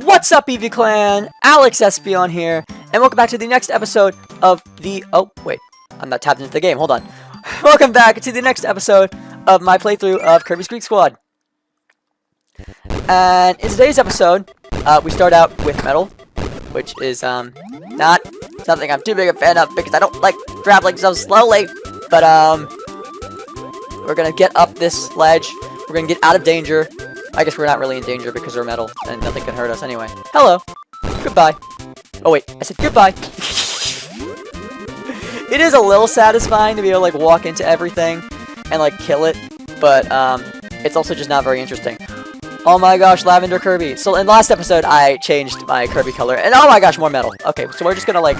What's up, EV Clan? Alex Espion here, and welcome back to the next episode of the... Oh, wait. I'm not tapped into the game. Hold on. Welcome back to the next episode of my playthrough of Kirby Squeak Squad. And in today's episode, we start out with metal, which is not something I'm too big a fan of because I don't like traveling so slowly. But we're gonna get up this ledge. We're gonna get out of danger. I guess we're not really in danger because we're metal and nothing can hurt us anyway. Hello. Goodbye. Oh wait, I said goodbye. It is a little satisfying to be able to like walk into everything and like kill it, but it's also just not very interesting. Oh my gosh, Lavender Kirby. So in the last episode, I changed my Kirby color, and oh my gosh, more metal. Okay, so we're just gonna like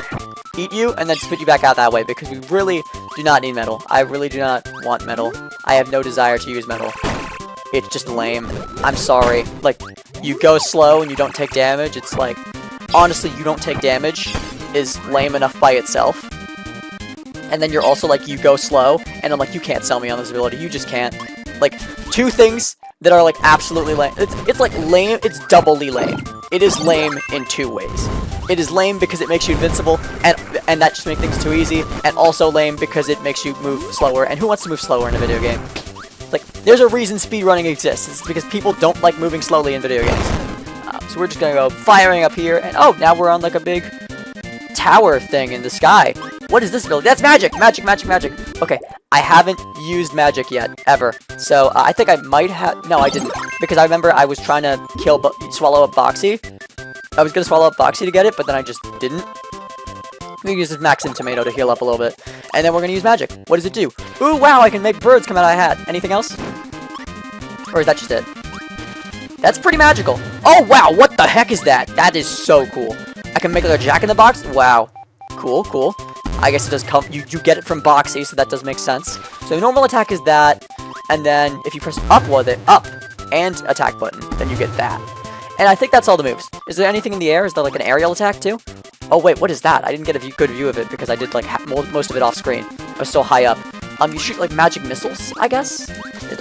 eat you and then spit you back out that way because we really do not need metal. I really do not want metal. I have no desire to use metal. It's just lame. I'm sorry. Like, you go slow and you don't take damage. It's like, honestly, you don't take damage is lame enough by itself. And then you're also like, you go slow, and I'm like, you can't sell me on this ability. You just can't. Like, two things that are like absolutely lame. It's like lame. It's doubly lame. It is lame in two ways. It is lame because it makes you invincible, and that just makes things too easy. And also lame because it makes you move slower. And who wants to move slower in a video game? Like, there's a reason speedrunning exists. It's because people don't like moving slowly in video games. So we're just gonna go firing up here, and oh, now we're on like a big tower thing in the sky. What is this ability? That's magic! Magic, magic, magic. Okay, I haven't used magic yet, ever. So I think I might have... No, I didn't. Because I remember I was trying to swallow up Boxy. I was gonna swallow up Boxy to get it, but then I just didn't. We can use this Maxim Tomato to heal up a little bit. And then we're gonna use magic. What does it do? Ooh, wow, I can make birds come out of a hat. Anything else? Or is that just it? That's pretty magical. Oh, wow, what the heck is that? That is so cool. I can make like a Jack-in-the-Box? Wow. Cool, cool. I guess it does come... You get it from Boxy, so that does make sense. So normal attack is that. And then if you press up with it, up, and attack button, then you get that. And I think that's all the moves. Is there anything in the air? Is there like an aerial attack too? Oh wait, what is that? I didn't get a good view of it because I did like most of it off screen. I was so high up. You shoot like magic missiles, I guess?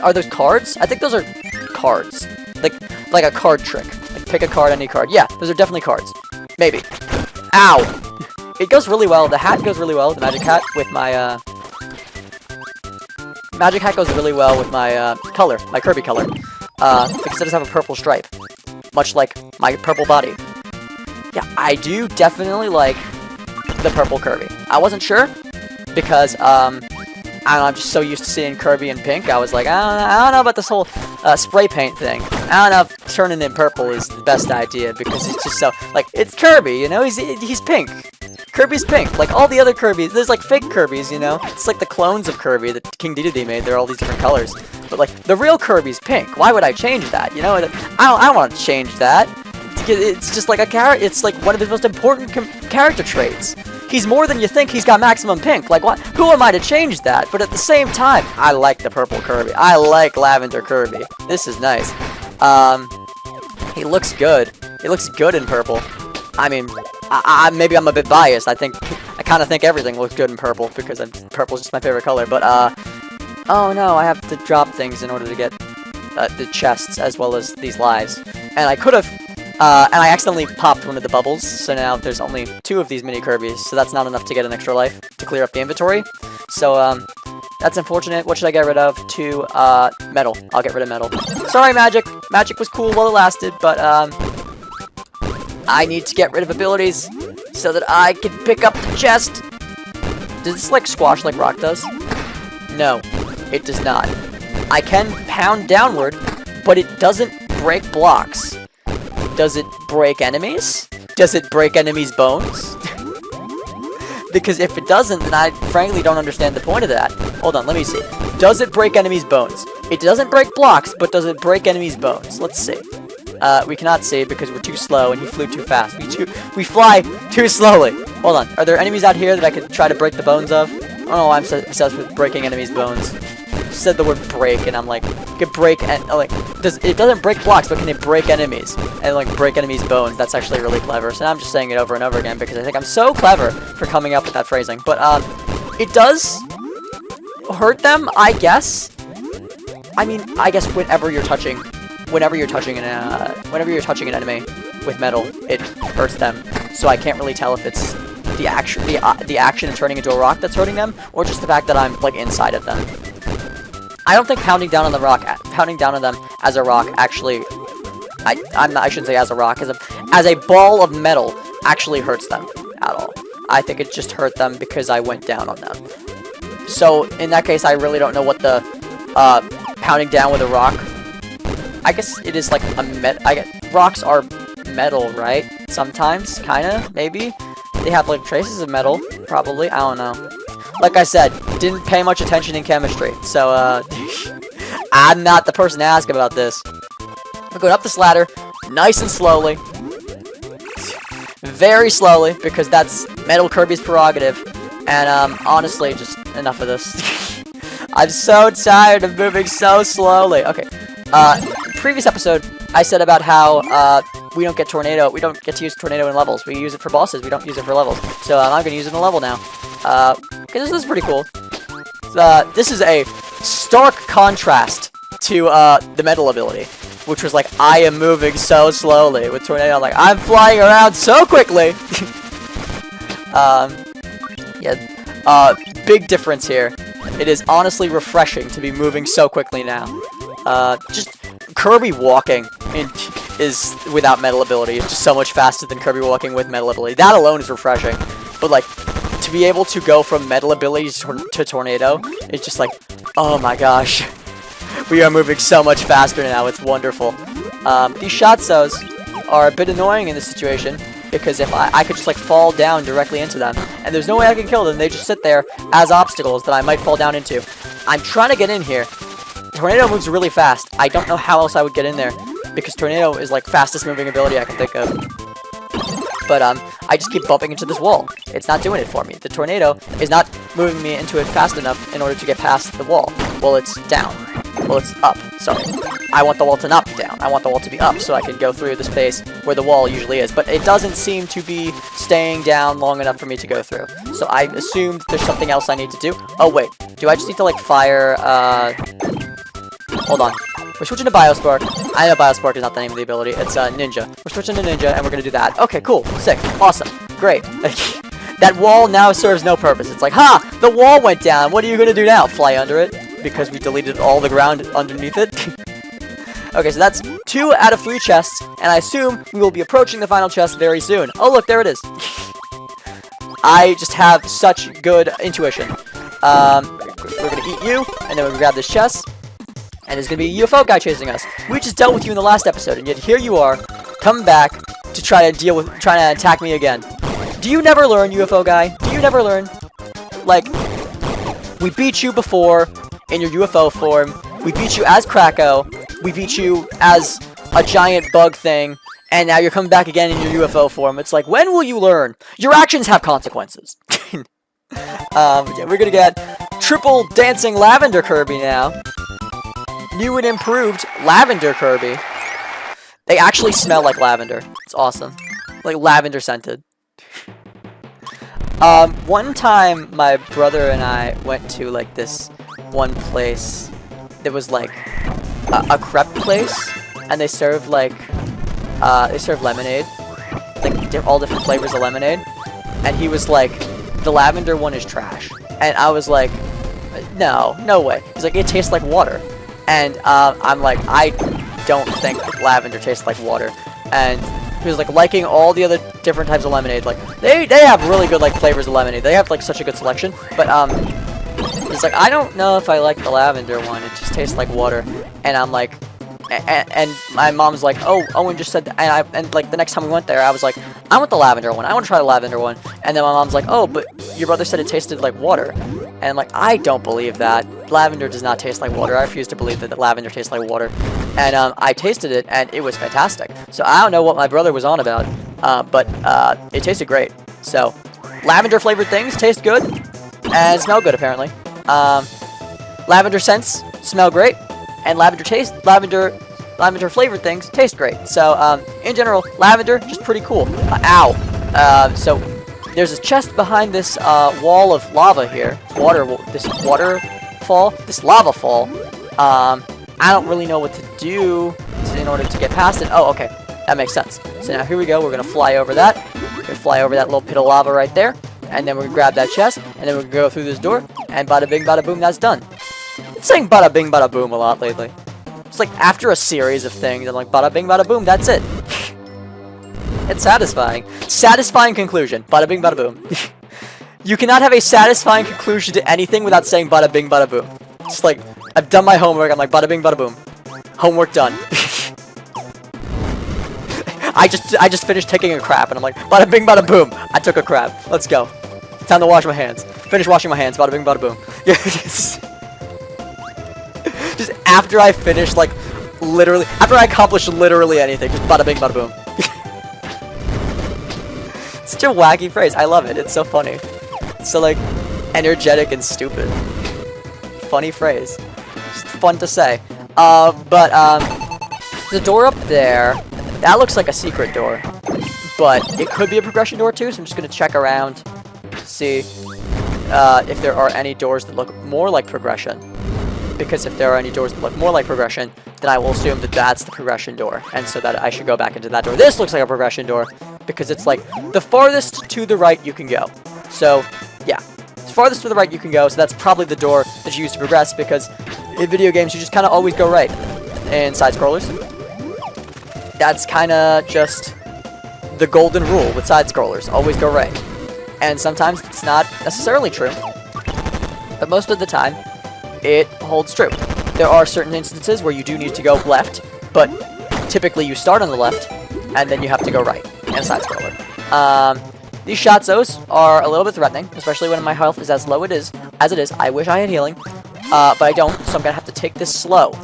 Are those cards? I think those are cards. Like a card trick. Like pick a card, any card. Yeah, those are definitely cards. Maybe. Ow! It goes really well. The hat goes really well. The magic hat with my magic hat goes really well with my color, my Kirby color. Because it does have a purple stripe. Much like my purple body. Yeah, I do definitely like the purple Kirby. I wasn't sure because I don't know, I'm just so used to seeing Kirby in pink. I was like, I don't know about this whole spray paint thing. I don't know if turning it purple is the best idea because it's just so like it's Kirby, you know. He's pink. Kirby's pink. Like all the other Kirbys, there's like fake Kirbys, you know. It's like the clones of Kirby that King Dedede made. They're all these different colors, but like the real Kirby's pink. Why would I change that? You know, I don't want to change that. It's just like a character. It's like one of his most important character traits. He's more than you think. He's got maximum pink. Like what? Who am I to change that? But at the same time, I like the purple Kirby. I like Lavender Kirby. This is nice. He looks good. He looks good in purple. I mean, maybe I'm a bit biased. I kind of think everything looks good in purple because purple's just my favorite color. But oh no, I have to drop things in order to get the chests as well as these lives. And I could have. And I accidentally popped one of the bubbles, so now there's only 2 of these mini Kirbys, so that's not enough to get an extra life to clear up the inventory. So, that's unfortunate. What should I get rid of? Metal. I'll get rid of metal. Sorry, magic. Magic was cool while it lasted, but, I need to get rid of abilities so that I can pick up the chest. Does this, like, squash like rock does? No, it does not. I can pound downward, but it doesn't break blocks. Does it break enemies? Does it break enemies' bones? Because if it doesn't, then I frankly don't understand the point of that. Hold on, let me see. Does it break enemies' bones? It doesn't break blocks, but does it break enemies' bones? Let's see. We cannot see because we're too slow and he flew too fast. We fly too slowly. Hold on. Are there enemies out here that I could try to break the bones of? Oh, I'm obsessed with breaking enemies' bones. Said the word break and I'm like, could break and like it doesn't break blocks, but can it break enemies and like break enemies' bones? That's actually really clever. So now I'm just saying it over and over again because I think I'm so clever for coming up with that phrasing. But it does hurt them, I guess. I mean, I guess whenever you're touching an enemy, with metal, it hurts them. So I can't really tell if it's the action of turning into a rock that's hurting them, or just the fact that I'm like inside of them. I don't think pounding down on them as a rock actually. I shouldn't say as a rock, as a ball of metal actually hurts them at all. I think it just hurt them because I went down on them. So in that case, I really don't know what the pounding down with a rock. I guess it is like rocks are metal, right? Sometimes, kinda, maybe. They have like traces of metal, probably. I don't know. Like I said, didn't pay much attention in chemistry, so I'm not the person to ask about this. We're going up this ladder, nice and slowly. Very slowly, because that's Metal Kirby's prerogative. And honestly, just enough of this. I'm so tired of moving so slowly. Okay. Previous episode, I said about how we don't get to use tornado in levels. We use it for bosses. We don't use it for levels. So I'm gonna use it in a level now. Because this is pretty cool. This is a stark contrast to the metal ability, which was like, I am moving so slowly. With tornado, I'm like, I'm flying around so quickly. Yeah. Big difference here. It is honestly refreshing to be moving so quickly now. Just Kirby walking is without metal ability. It's just so much faster than Kirby walking with metal ability. That alone is refreshing. But like, to be able to go from metal ability to tornado, it's just like, oh my gosh. We are moving so much faster now. It's wonderful. These Shatzos are a bit annoying in this situation, because if I could just like fall down directly into them, and there's no way I can kill them. They just sit there as obstacles that I might fall down into. I'm trying to get in here. Tornado moves really fast. I don't know how else I would get in there, because Tornado is like fastest moving ability I can think of. But I just keep bumping into this wall. It's not doing it for me. The Tornado is not moving me into it fast enough in order to get past the wall. Well, it's down. Well, it's up. Sorry. I want the wall to not be down. I want the wall to be up so I can go through the space where the wall usually is. But it doesn't seem to be staying down long enough for me to go through. So I assumed there's something else I need to do. Oh, wait. Do I just need to, like, fire, Hold on. We're switching to Biospark. I know Biospark is not the name of the ability. It's, Ninja. We're switching to Ninja, and we're gonna do that. Okay, cool. Sick. Awesome. Great. That wall now serves no purpose. It's like, ha! The wall went down. What are you gonna do now? Fly under it? Because we deleted all the ground underneath it? Okay, so that's 2 out of 3 chests, and I assume we will be approaching the final chest very soon. Oh, look, there it is. I just have such good intuition. We're gonna eat you, and then we're gonna grab this chest, and there's gonna be a UFO guy chasing us. We just dealt with you in the last episode, and yet here you are, coming back to trying to attack me again. Do you never learn, UFO guy? Do you never learn? Like, we beat you before in your UFO form. We beat you as Kracko. We beat you as a giant bug thing. And now you're coming back again in your UFO form. It's like, when will you learn? Your actions have consequences. Yeah, we're gonna get triple dancing lavender Kirby now. New and improved lavender Kirby. They actually smell like lavender. It's awesome. Like lavender scented. One time my brother and I went to like this one place. There was like a crepe place, and they served like lemonade, like all different flavors of lemonade. And he was like, the lavender one is trash, and I was like, no way. He's like, it tastes like water, and I'm like, I don't think that lavender tastes like water. And he was like liking all the other different types of lemonade. Like they have really good like flavors of lemonade. They have like such a good selection. But he's like, I don't know if I like the lavender one. It just tastes like water. And I'm like, and my mom's like, oh, Owen just said that. And like the next time we went there, I was like, I want the lavender one. I want to try the lavender one. And then my mom's like, oh, but your brother said it tasted like water. And like, I don't believe that. Lavender does not taste like water. I refuse to believe that lavender tastes like water. And I tasted it, and it was fantastic. So I don't know what my brother was on about, but it tasted great. So lavender flavored things taste good and smell good apparently. Lavender scents smell great, and lavender flavored things taste great. So in general, lavender just pretty cool. Ow. So there's a chest behind this wall of lava here. This lava fall. I don't really know what to do in order to get past it. Oh, okay. That makes sense. So now here we go. We're going to fly over that. We're going to fly over that little pit of lava right there. And then we're going to grab that chest. And then we're going to go through this door. And bada bing, bada boom, that's done. It's saying bada bing, bada boom a lot lately. It's like after a series of things, I'm like, bada bing, bada boom, that's it. It's satisfying. Satisfying conclusion. Bada bing, bada boom. You cannot have a satisfying conclusion to anything without saying bada bing, bada boom. It's like, I've done my homework, I'm like, bada bing, bada boom. Homework done. I just finished taking a crap, and I'm like, bada bing, bada boom. I took a crap. Let's go. Time to wash my hands. Finish washing my hands. Bada bing, bada boom. Just after I finish, like, literally, after I accomplish literally anything, just bada bing, bada boom. Such a wacky phrase. I love it. It's so funny. It's so, like, energetic and stupid. Funny phrase. Just fun to say. The door up there, that looks like a secret door. But it could be a progression door, too, so I'm just going to check around, see if there are any doors that look more like progression. Because if there are any doors that look more like progression, then I will assume that that's the progression door, and so that I should go back into that door. This looks like a progression door, because it's like the farthest to the right you can go. So, yeah, as farthest to the right you can go, so that's probably the door that you use to progress, because in video games you just kind of always go right in side-scrollers. That's kind of just the golden rule with side-scrollers, always go right. And sometimes it's not necessarily true, but most of the time, it holds true. There are certain instances where you do need to go left, but typically you start on the left, and then you have to go right in a side-scroller. These Shatzos are a little bit threatening, especially when my health is as low as it is. I wish I had healing, but I don't, so I'm going to have to take this slow.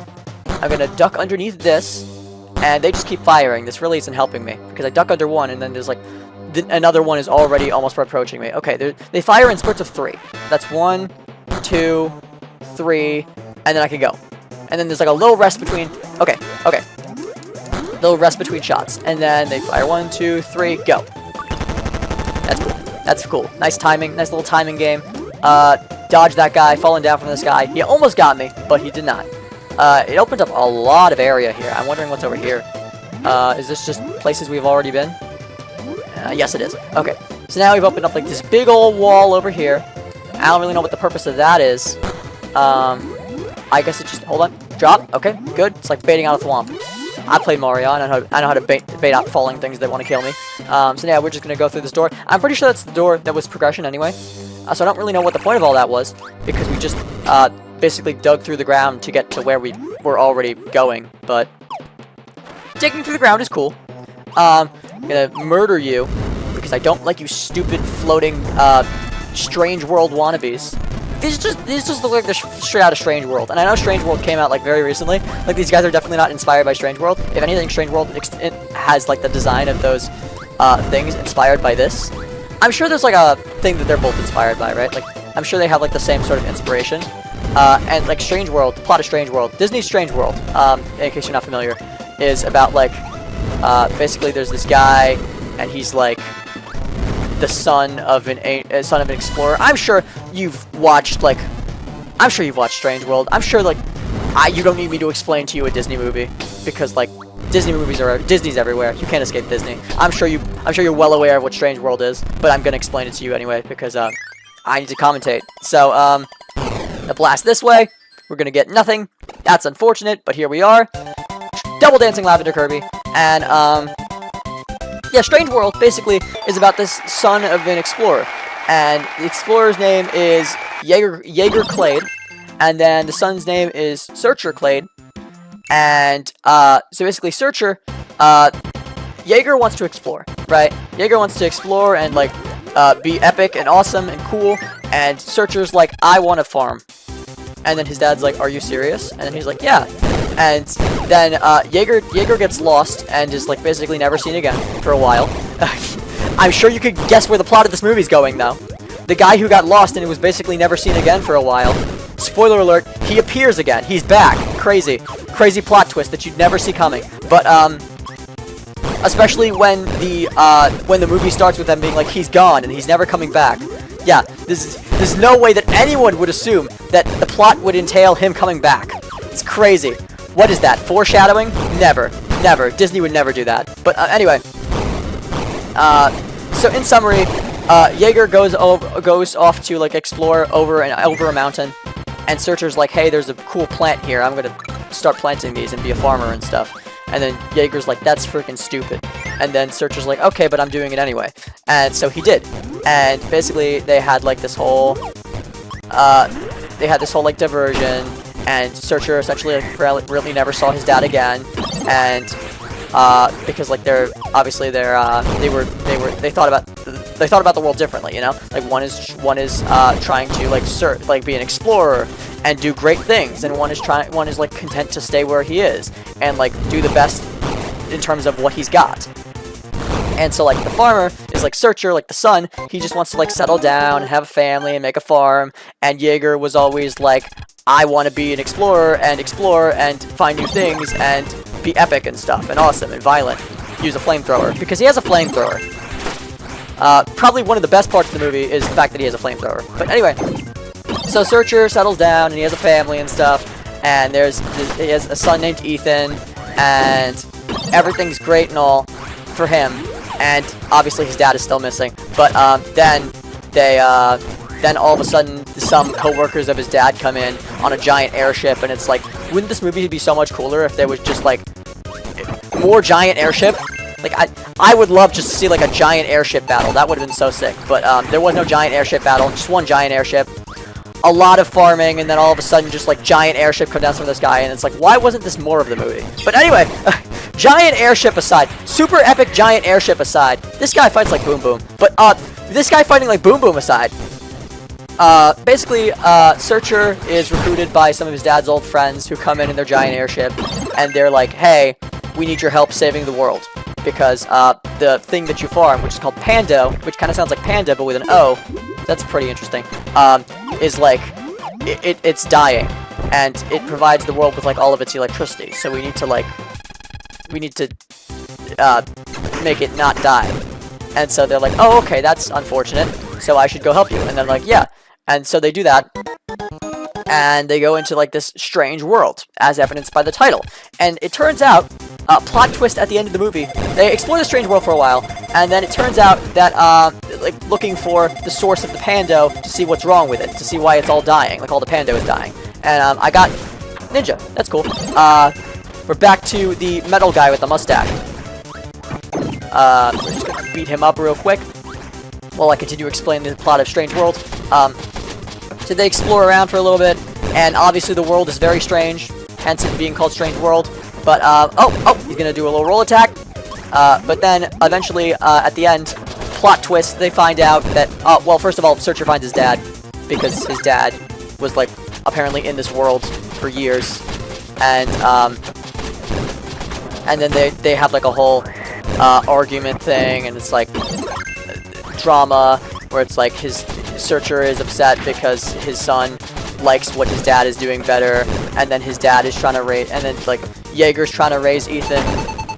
I'm going to duck underneath this, and they just keep firing. This really isn't helping me, because I duck under one, and then there's like, another one is already almost approaching me. Okay, they fire in spurts of 3. That's 1, 2, 3, and then I can go. And then there's like a little rest between. Okay. Little rest between shots, and then they fire 1, 2, 3, go. That's cool. That's cool. Nice timing. Nice little timing game. Dodge that guy falling down from the sky. He almost got me, but he did not. It opened up a lot of area here. I'm wondering what's over here. Is this just places we've already been? Yes, it is. Okay. So now we've opened up like this big old wall over here. I don't really know what the purpose of that is. I guess it's just, hold on, drop, okay, good. It's like baiting out a thwomp. I play Mario, I know how to bait out falling things that want to kill me. So yeah, we're just going to go through this door. I'm pretty sure that's the door that was progression anyway. So I don't really know what the point of all that was, because we just basically dug through the ground to get to where we were already going. But digging through the ground is cool. I'm going to murder you, because I don't like you stupid floating Strange World wannabes. These just look like they're straight out of Strange World. And I know Strange World came out like very recently. Like these guys are definitely not inspired by Strange World. If anything, Strange World it has like the design of those things inspired by this. I'm sure there's like a thing that they're both inspired by, right? Like I'm sure they have like the same sort of inspiration. And like Strange World, the plot of Strange World, Disney's Strange World, in case you're not familiar, is about like basically there's this guy and he's like the son of an explorer. I'm sure you've watched Strange World. I'm sure like you don't need me to explain to you a Disney movie, because like Disney's everywhere. You can't escape Disney. I'm sure you're well aware of what Strange World is, but I'm gonna explain it to you anyway because I need to commentate. So a blast this way. We're gonna get nothing. That's unfortunate, but here we are. Double dancing Lavender Kirby, and yeah, Strange World basically is about this son of an explorer, and the explorer's name is Jaeger Clade, and then the son's name is Searcher Clade, and so basically Searcher, Jaeger wants to explore, right? Jaeger wants to explore and like be epic and awesome and cool, and Searcher's like, I want to farm, and then his dad's like, are you serious? And then he's like, yeah. And then Jaeger gets lost and is like basically never seen again for a while. I'm sure you could guess where the plot of this movie's going though. The guy who got lost and was basically never seen again for a while. Spoiler alert, he appears again. He's back. Crazy plot twist that you'd never see coming. But especially when the movie starts with them being like, he's gone and he's never coming back. Yeah, there's no way that anyone would assume that the plot would entail him coming back. It's crazy. What is that? Foreshadowing? Never. Never. Disney would never do that. But anyway. So in summary, Jaeger goes off to like explore over a mountain, and Searcher's like, hey, there's a cool plant here. I'm gonna start planting these and be a farmer and stuff. And then Jaeger's like, that's freaking stupid. And then Searcher's like, okay, but I'm doing it anyway. And so he did. And basically, they had like this whole like diversion. And Searcher essentially like really never saw his dad again. And because like they thought about the world differently, you know? Like one is trying to like be an explorer and do great things, and one is like content to stay where he is and like do the best in terms of what he's got. And so like the farmer is like Searcher, like the son, he just wants to like settle down and have a family and make a farm, and Jaeger was always like, I want to be an explorer and explore and find new things and be epic and stuff and awesome and violent. Use a flamethrower because he has a flamethrower. Probably one of the best parts of the movie is the fact that he has a flamethrower. But anyway, so Searcher settles down and he has a family and stuff, and he has a son named Ethan, and everything's great and all for him. And obviously his dad is still missing. But then all of a sudden some co-workers of his dad come in on a giant airship, and it's like, wouldn't this movie be so much cooler if there was just like more giant airship? Like I would love just to see like a giant airship battle. That would have been so sick. But there was no giant airship battle, just one giant airship. A lot of farming, and then all of a sudden just like giant airship come down from the sky, and it's like, why wasn't this more of the movie? But anyway, giant airship aside, super epic giant airship aside, this guy fights like Boom Boom. But this guy fighting like Boom Boom aside, basically, Searcher is recruited by some of his dad's old friends who come in their giant airship, and they're like, hey, we need your help saving the world. Because the thing that you farm, which is called Pando, which kind of sounds like panda but with an O, that's pretty interesting, is like, it's dying, and it provides the world with like all of its electricity. So we need to make it not die. And so they're like, oh, okay, that's unfortunate, so I should go help you. And they're like, yeah. And so they do that, and they go into like this strange world, as evidenced by the title. And it turns out, plot twist at the end of the movie, they explore the strange world for a while, and then it turns out that like looking for the source of the Pando to see what's wrong with it, to see why it's all dying, like all the Pando is dying. And I got Ninja. That's cool. We're back to the metal guy with the mustache. We're just gonna beat him up real quick while I continue explaining the plot of Strange World. So they explore around for a little bit, and obviously the world is very strange, hence it being called Strange World. But, he's gonna do a little roll attack. But then, eventually, at the end, plot twist, they find out that, well, first of all, Searcher finds his dad, because his dad was, like, apparently in this world for years. And then they have, like, a whole, argument thing, and it's, like, drama, where it's, like, Searcher is upset because his son likes what his dad is doing better, and then his dad is trying to raise, and then like Jaeger's trying to raise Ethan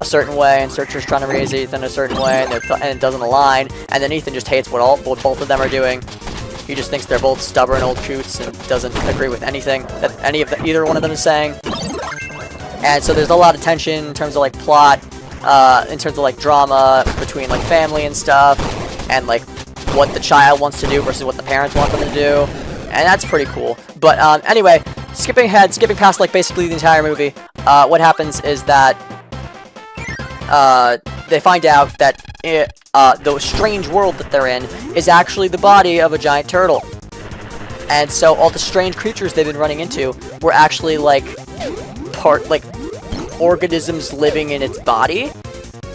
a certain way, and Searcher's trying to raise Ethan a certain way, and it doesn't align, and then Ethan just hates what both of them are doing. He just thinks they're both stubborn old coots and doesn't agree with anything that either one of them is saying. And so there's a lot of tension in terms of like plot, in terms of like drama between like family and stuff, and like what the child wants to do versus what the parents want them to do, and that's pretty cool. But anyway, skipping past like basically the entire movie, what happens is that they find out that the strange world that they're in is actually the body of a giant turtle, and so all the strange creatures they've been running into were actually like organisms living in its body,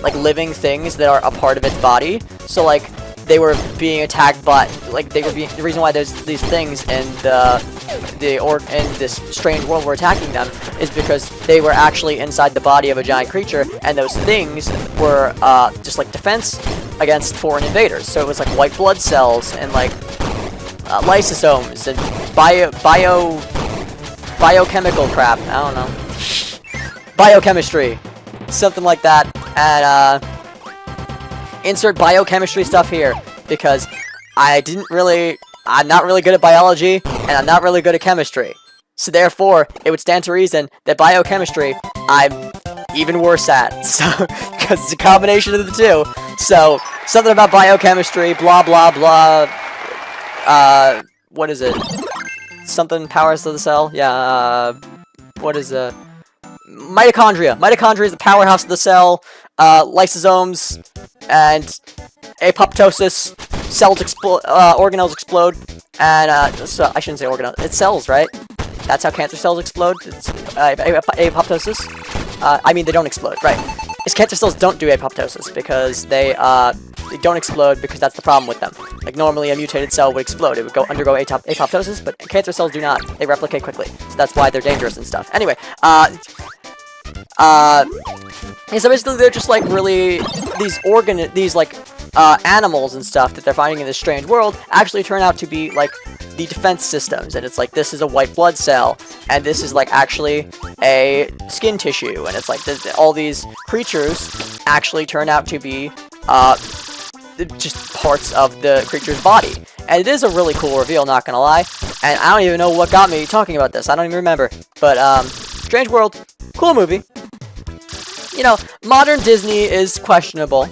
like living things that are a part of its body. So like they were being attacked by, like, the reason why there's these things in in this strange world were attacking them is because they were actually inside the body of a giant creature, and those things were just like defense against foreign invaders. So it was like white blood cells and like lysosomes and biochemical crap. I don't know, biochemistry, something like that, and insert biochemistry stuff here, because I'm not really good at biology, and I'm not really good at chemistry. So therefore, it would stand to reason that biochemistry, I'm even worse at. So, because it's a combination of the two. So, something about biochemistry, blah, blah, blah. What is it? Something powers to the cell? Yeah, what is mitochondria. Mitochondria is the powerhouse of the cell. Lysosomes and apoptosis. Cells explode. Organelles explode. And, so I shouldn't say organelles. It's cells, right? That's how cancer cells explode. It's apoptosis. I mean, they don't explode, right? Because cancer cells don't do apoptosis because they don't explode because that's the problem with them. Like, normally a mutated cell would explode. It would undergo apoptosis, but cancer cells do not. They replicate quickly. So that's why they're dangerous and stuff. Anyway, yeah, so basically they're just, like, really, these animals and stuff that they're finding in this strange world actually turn out to be, like, the defense systems, and it's like, this is a white blood cell, and this is, like, actually a skin tissue, and it's like, all these creatures actually turn out to be, just parts of the creature's body. And it is a really cool reveal, not gonna lie, and I don't even know what got me talking about this, I don't even remember, but, Strange World, cool movie. You know, modern Disney is questionable,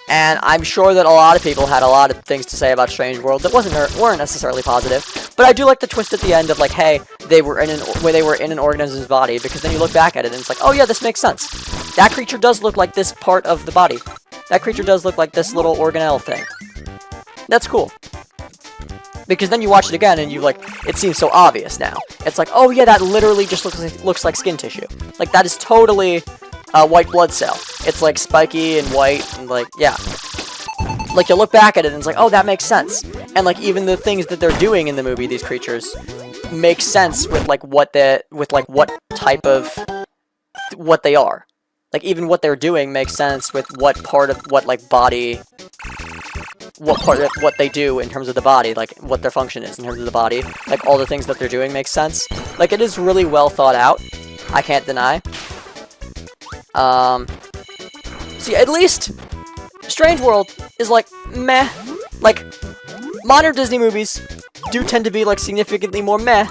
and I'm sure that a lot of people had a lot of things to say about Strange World that weren't necessarily positive. But I do like the twist at the end of, like, hey, they were in an organism's body, because then you look back at it and it's like, oh yeah, this makes sense. That creature does look like this part of the body. That creature does look like this little organelle thing. That's cool. Because then you watch it again and you, like, it seems so obvious now. It's like, oh yeah, that literally just looks like skin tissue. Like, that is totally a white blood cell. It's, like, spiky and white and, like, yeah. Like, you look back at it and it's like, oh, that makes sense. And, like, even the things that they're doing in the movie, these creatures, make sense with, like, what type of, what they are. Like, even what they're doing makes sense with what part of, what they do in terms of the body, like, what their function is in terms of the body. Like, all the things that they're doing make sense. Like, it is really well thought out. I can't deny. See, at least Strange World is, like, meh. Like, modern Disney movies do tend to be, like, significantly more meh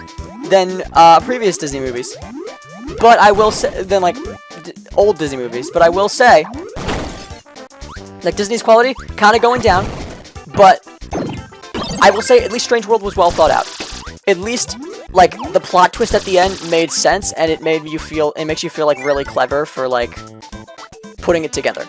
than, previous Disney movies. But I will say, than, like, old Disney movies. But I will say, like, Disney's quality kind of going down. But I will say, at least Strange World was well thought out. At least, like, the plot twist at the end made sense, and it makes you feel, like, really clever for, like, putting it together.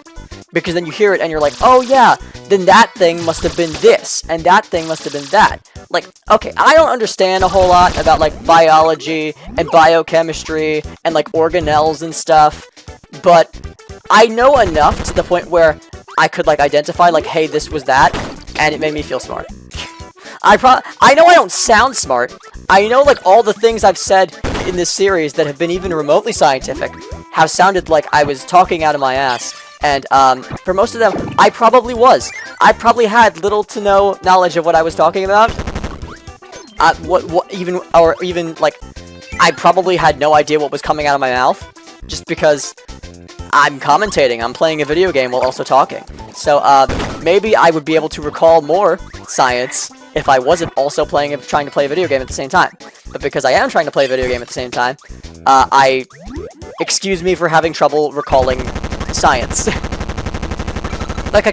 Because then you hear it and you're like, oh yeah, then that thing must have been this, and that thing must have been that. Like, okay, I don't understand a whole lot about, like, biology and biochemistry and, like, organelles and stuff, but I know enough to the point where I could, like, identify, like, hey, this was that, and it made me feel smart. I know I don't sound smart. I know, like, all the things I've said in this series that have been even remotely scientific have sounded like I was talking out of my ass. And, for most of them, I probably was. I probably had little to no knowledge of what I was talking about. Even, like, I probably had no idea what was coming out of my mouth. Just because I'm commentating, I'm playing a video game while also talking. So, maybe I would be able to recall more science if I wasn't also trying to play a video game at the same time. But because I am trying to play a video game at the same time, excuse me for having trouble recalling science. Like,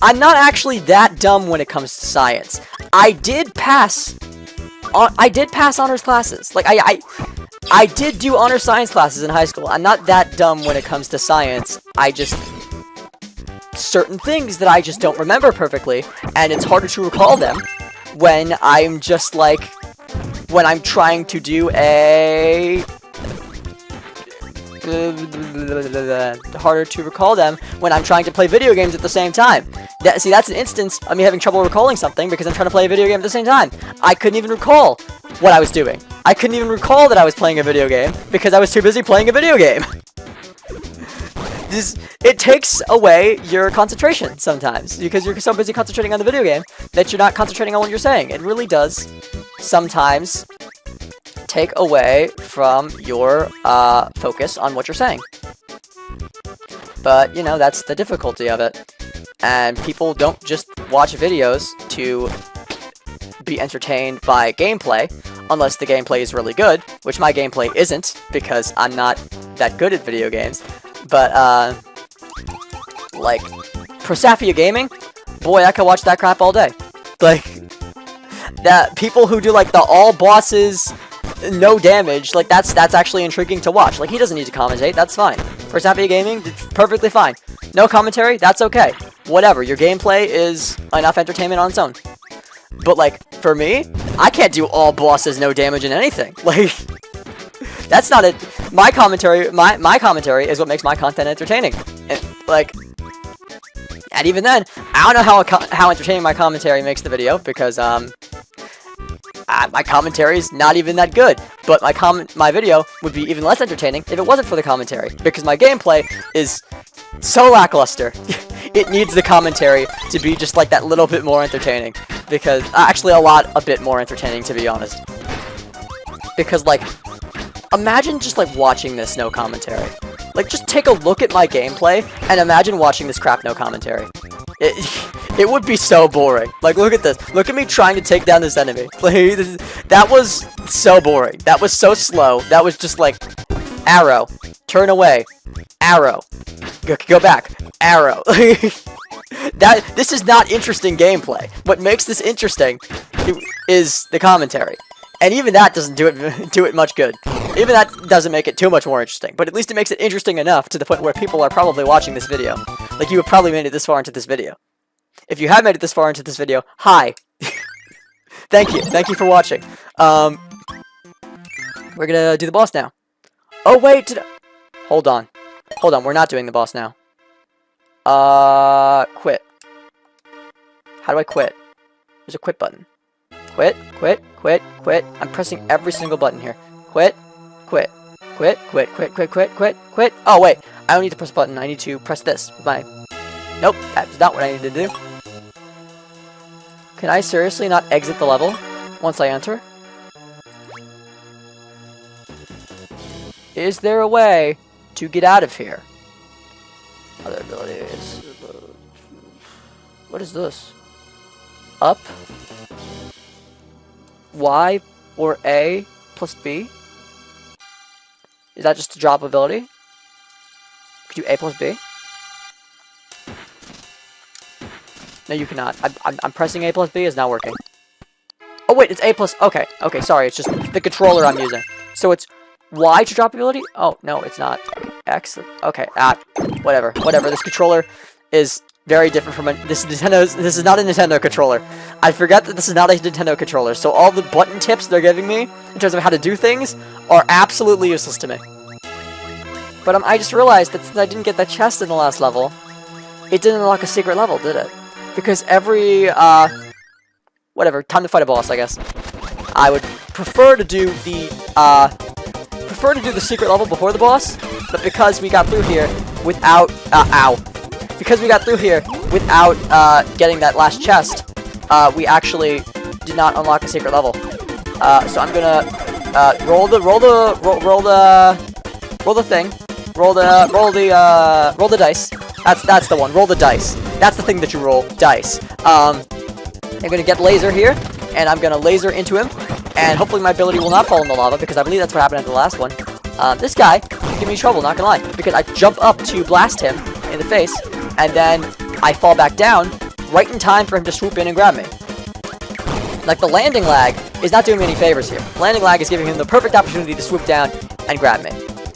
I'm not actually that dumb when it comes to science. I did pass honors classes. Like, I did do honor science classes in high school. I'm not that dumb when it comes to science. Certain things that I just don't remember perfectly, and it's harder to recall them when I'm just, like, when I'm trying to do harder to recall them when I'm trying to play video games at the same time. See, that's an instance of me having trouble recalling something because I'm trying to play a video game at the same time. I couldn't even recall what I was doing. I couldn't even recall that I was playing a video game because I was too busy playing a video game. It takes away your concentration sometimes because you're so busy concentrating on the video game that you're not concentrating on what you're saying. It really does sometimes take away from your focus on what you're saying. But, you know, that's the difficulty of it. And people don't just watch videos to be entertained by gameplay, unless the gameplay is really good, which my gameplay isn't, because I'm not that good at video games. But, like, Persafia Gaming, boy, I could watch that crap all day. Like, that people who do, like, the all bosses, no damage, like, that's actually intriguing to watch. Like, he doesn't need to commentate, that's fine. Persafia Gaming, perfectly fine. No commentary, that's okay. Whatever, your gameplay is enough entertainment on its own. But, like, for me, I can't do all bosses, no damage in anything. Like, that's not it. My commentary is what makes my content entertaining. And, like, and even then, I don't know how entertaining my commentary makes the video, because, my commentary is not even that good. But my video would be even less entertaining if it wasn't for the commentary, because my gameplay is so lackluster. It needs the commentary to be just like that little bit more entertaining, because actually a bit more entertaining, to be honest. Because, like, imagine just like watching this no commentary. Like, just take a look at my gameplay and imagine watching this crap no commentary. It would be so boring. Like, look at this. Look at me trying to take down this enemy. Like, that was so boring. That was so slow. That was just like, arrow, turn away, arrow, go back, arrow. This is not interesting gameplay. What makes this interesting is the commentary. And even that doesn't do it much good. Even that doesn't make it too much more interesting. But at least it makes it interesting enough to the point where people are probably watching this video. Like, you have probably made it this far into this video. If you have made it this far into this video, hi. Thank you. Thank you for watching. We're gonna do the boss now. Oh, wait. Hold on. Hold on. We're not doing the boss now. Quit. How do I quit? There's a quit button. Quit, quit, quit, quit. I'm pressing every single button here. Quit, quit, quit, quit, quit, quit, quit, quit, quit. Oh, wait. I don't need to press a button. I need to press this with my... Nope, that's not what I need to do. Can I seriously not exit the level once I enter? Is there a way to get out of here? Other abilities. What is this? Up? Y or A plus B? Is that just a drop ability? Could you A plus B? No, you cannot. I'm pressing A plus B, it's not working. Oh wait, it's A plus... Okay, okay, sorry, it's just the controller I'm using. So it's Y to drop ability? Oh, no, it's not. X? Okay, whatever, whatever. This controller is very different from this is not a Nintendo controller. I forget that this is not a Nintendo controller, so all the button tips they're giving me, in terms of how to do things, are absolutely useless to me. But I just realized that since I didn't get that chest in the last level, it didn't unlock a secret level, did it? Because every, whatever, time to fight a boss, I guess. I would prefer to do the secret level before the boss, but because we got through here without, because we got through here without, getting that last chest, we actually did not unlock a secret level. So I'm gonna, roll the dice. That's the one. Roll the dice. That's the thing that you roll. Dice. I'm gonna get laser here, and I'm gonna laser into him, and hopefully my ability will not fall in the lava, because I believe that's what happened at the last one. This guy can give me trouble, not gonna lie, because I jump up to blast him in the face, and then I fall back down right in time for him to swoop in and grab me. Like, the landing lag is not doing me any favors here. Landing lag is giving him the perfect opportunity to swoop down and grab me.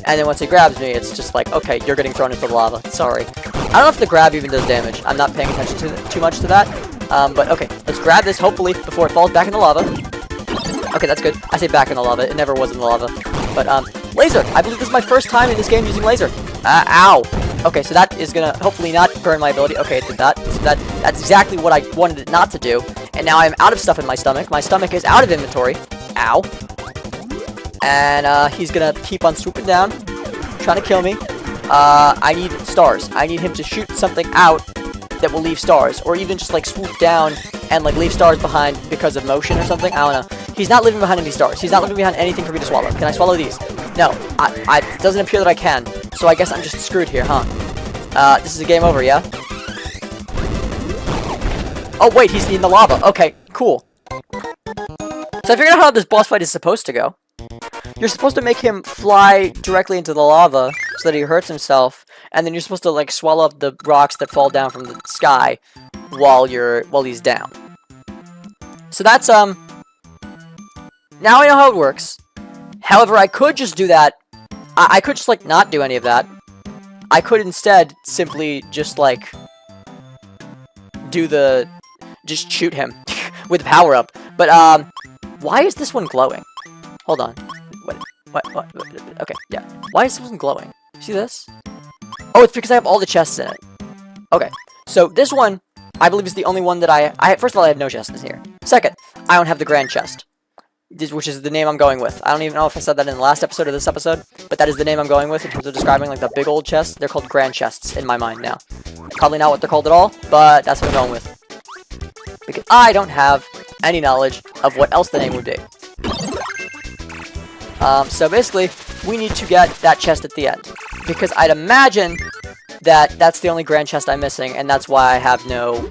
And then once he grabs me, it's just like, okay, you're getting thrown into the lava. Sorry. I don't know if the grab even does damage. I'm not paying attention too much to that. But okay, let's grab this, hopefully, before it falls back in the lava. Okay, that's good. I say back in the lava. It never was in the lava. But, laser! I believe this is my first time in this game using laser. Ow! Okay, so that is gonna hopefully not burn my ability. Okay, it did that. So that's exactly what I wanted it not to do. And now I'm out of stuff in my stomach. My stomach is out of inventory. Ow. And, he's gonna keep on swooping down, trying to kill me. I need stars. I need him to shoot something out that will leave stars, or even just, like, swoop down and, like, leave stars behind because of motion or something. I don't know. He's not leaving behind any stars. He's not leaving behind anything for me to swallow. Can I swallow these? No. It doesn't appear that I can, so I guess I'm just screwed here, huh? This is a game over, yeah? Oh, wait, he's in the lava. Okay, cool. So I figured out how this boss fight is supposed to go. you're supposed to make him fly directly into the lava so that he hurts himself, and then you're supposed to like swallow up the rocks that fall down from the sky while he's down. So that's now I know how it works. However, I could just do that. I could just like not do any of that. I could instead simply just like just shoot him with the power up. But why is this one glowing? Hold on. What? Okay, yeah. Why is this one glowing? See this? Oh, it's because I have all the chests in it. Okay, so this one, I believe, is the only one that I first of all, I have no chests in here. Second, I don't have the grand chest, which is the name I'm going with. I don't even know if I said that in the last episode or this episode, but that is the name I'm going with in terms of describing like the big old chests. They're called grand chests in my mind now. Probably not what they're called at all, but that's what I'm going with. Because I don't have any knowledge of what else the name would be. So basically, we need to get that chest at the end. Because I'd imagine that that's the only grand chest I'm missing, and that's why I have no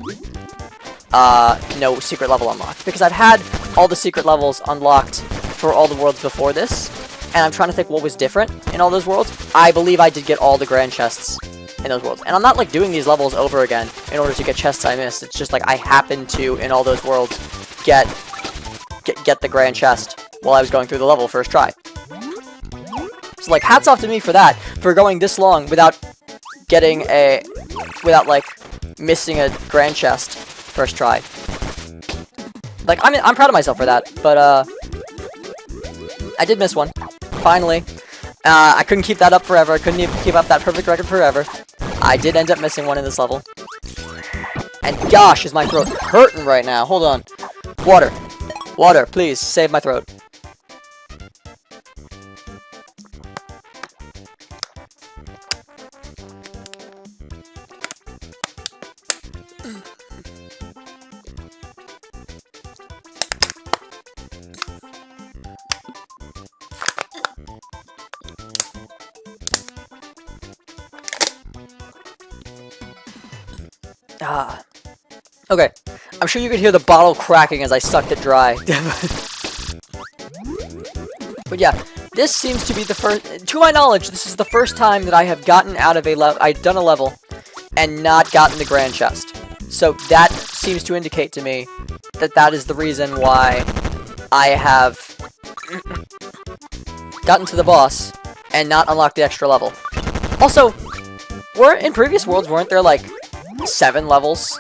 secret level unlocked. Because I've had all the secret levels unlocked for all the worlds before this, and I'm trying to think what was different in all those worlds. I believe I did get all the grand chests in those worlds. And I'm not like doing these levels over again in order to get chests I missed. It's just like I happened to, in all those worlds, get the grand chest while I was going through the level first try. So like hats off to me for that, for going this long without like missing a grand chest first try. Like I'm proud of myself for that, but I did miss one. Finally. I couldn't keep that up forever. I couldn't even keep up that perfect record forever. I did end up missing one in this level. And gosh, is my throat hurting right now. Hold on. Water. Water, please, save my throat. Okay. I'm sure you could hear the bottle cracking as I sucked it dry. But yeah, this seems to be the first, to my knowledge, this is the first time that I have gotten out of a level, I've done a level, and not gotten the grand chest. So that seems to indicate to me that that is the reason why I have gotten to the boss and not unlocked the extra level. Also, in previous worlds, weren't there like 7 levels?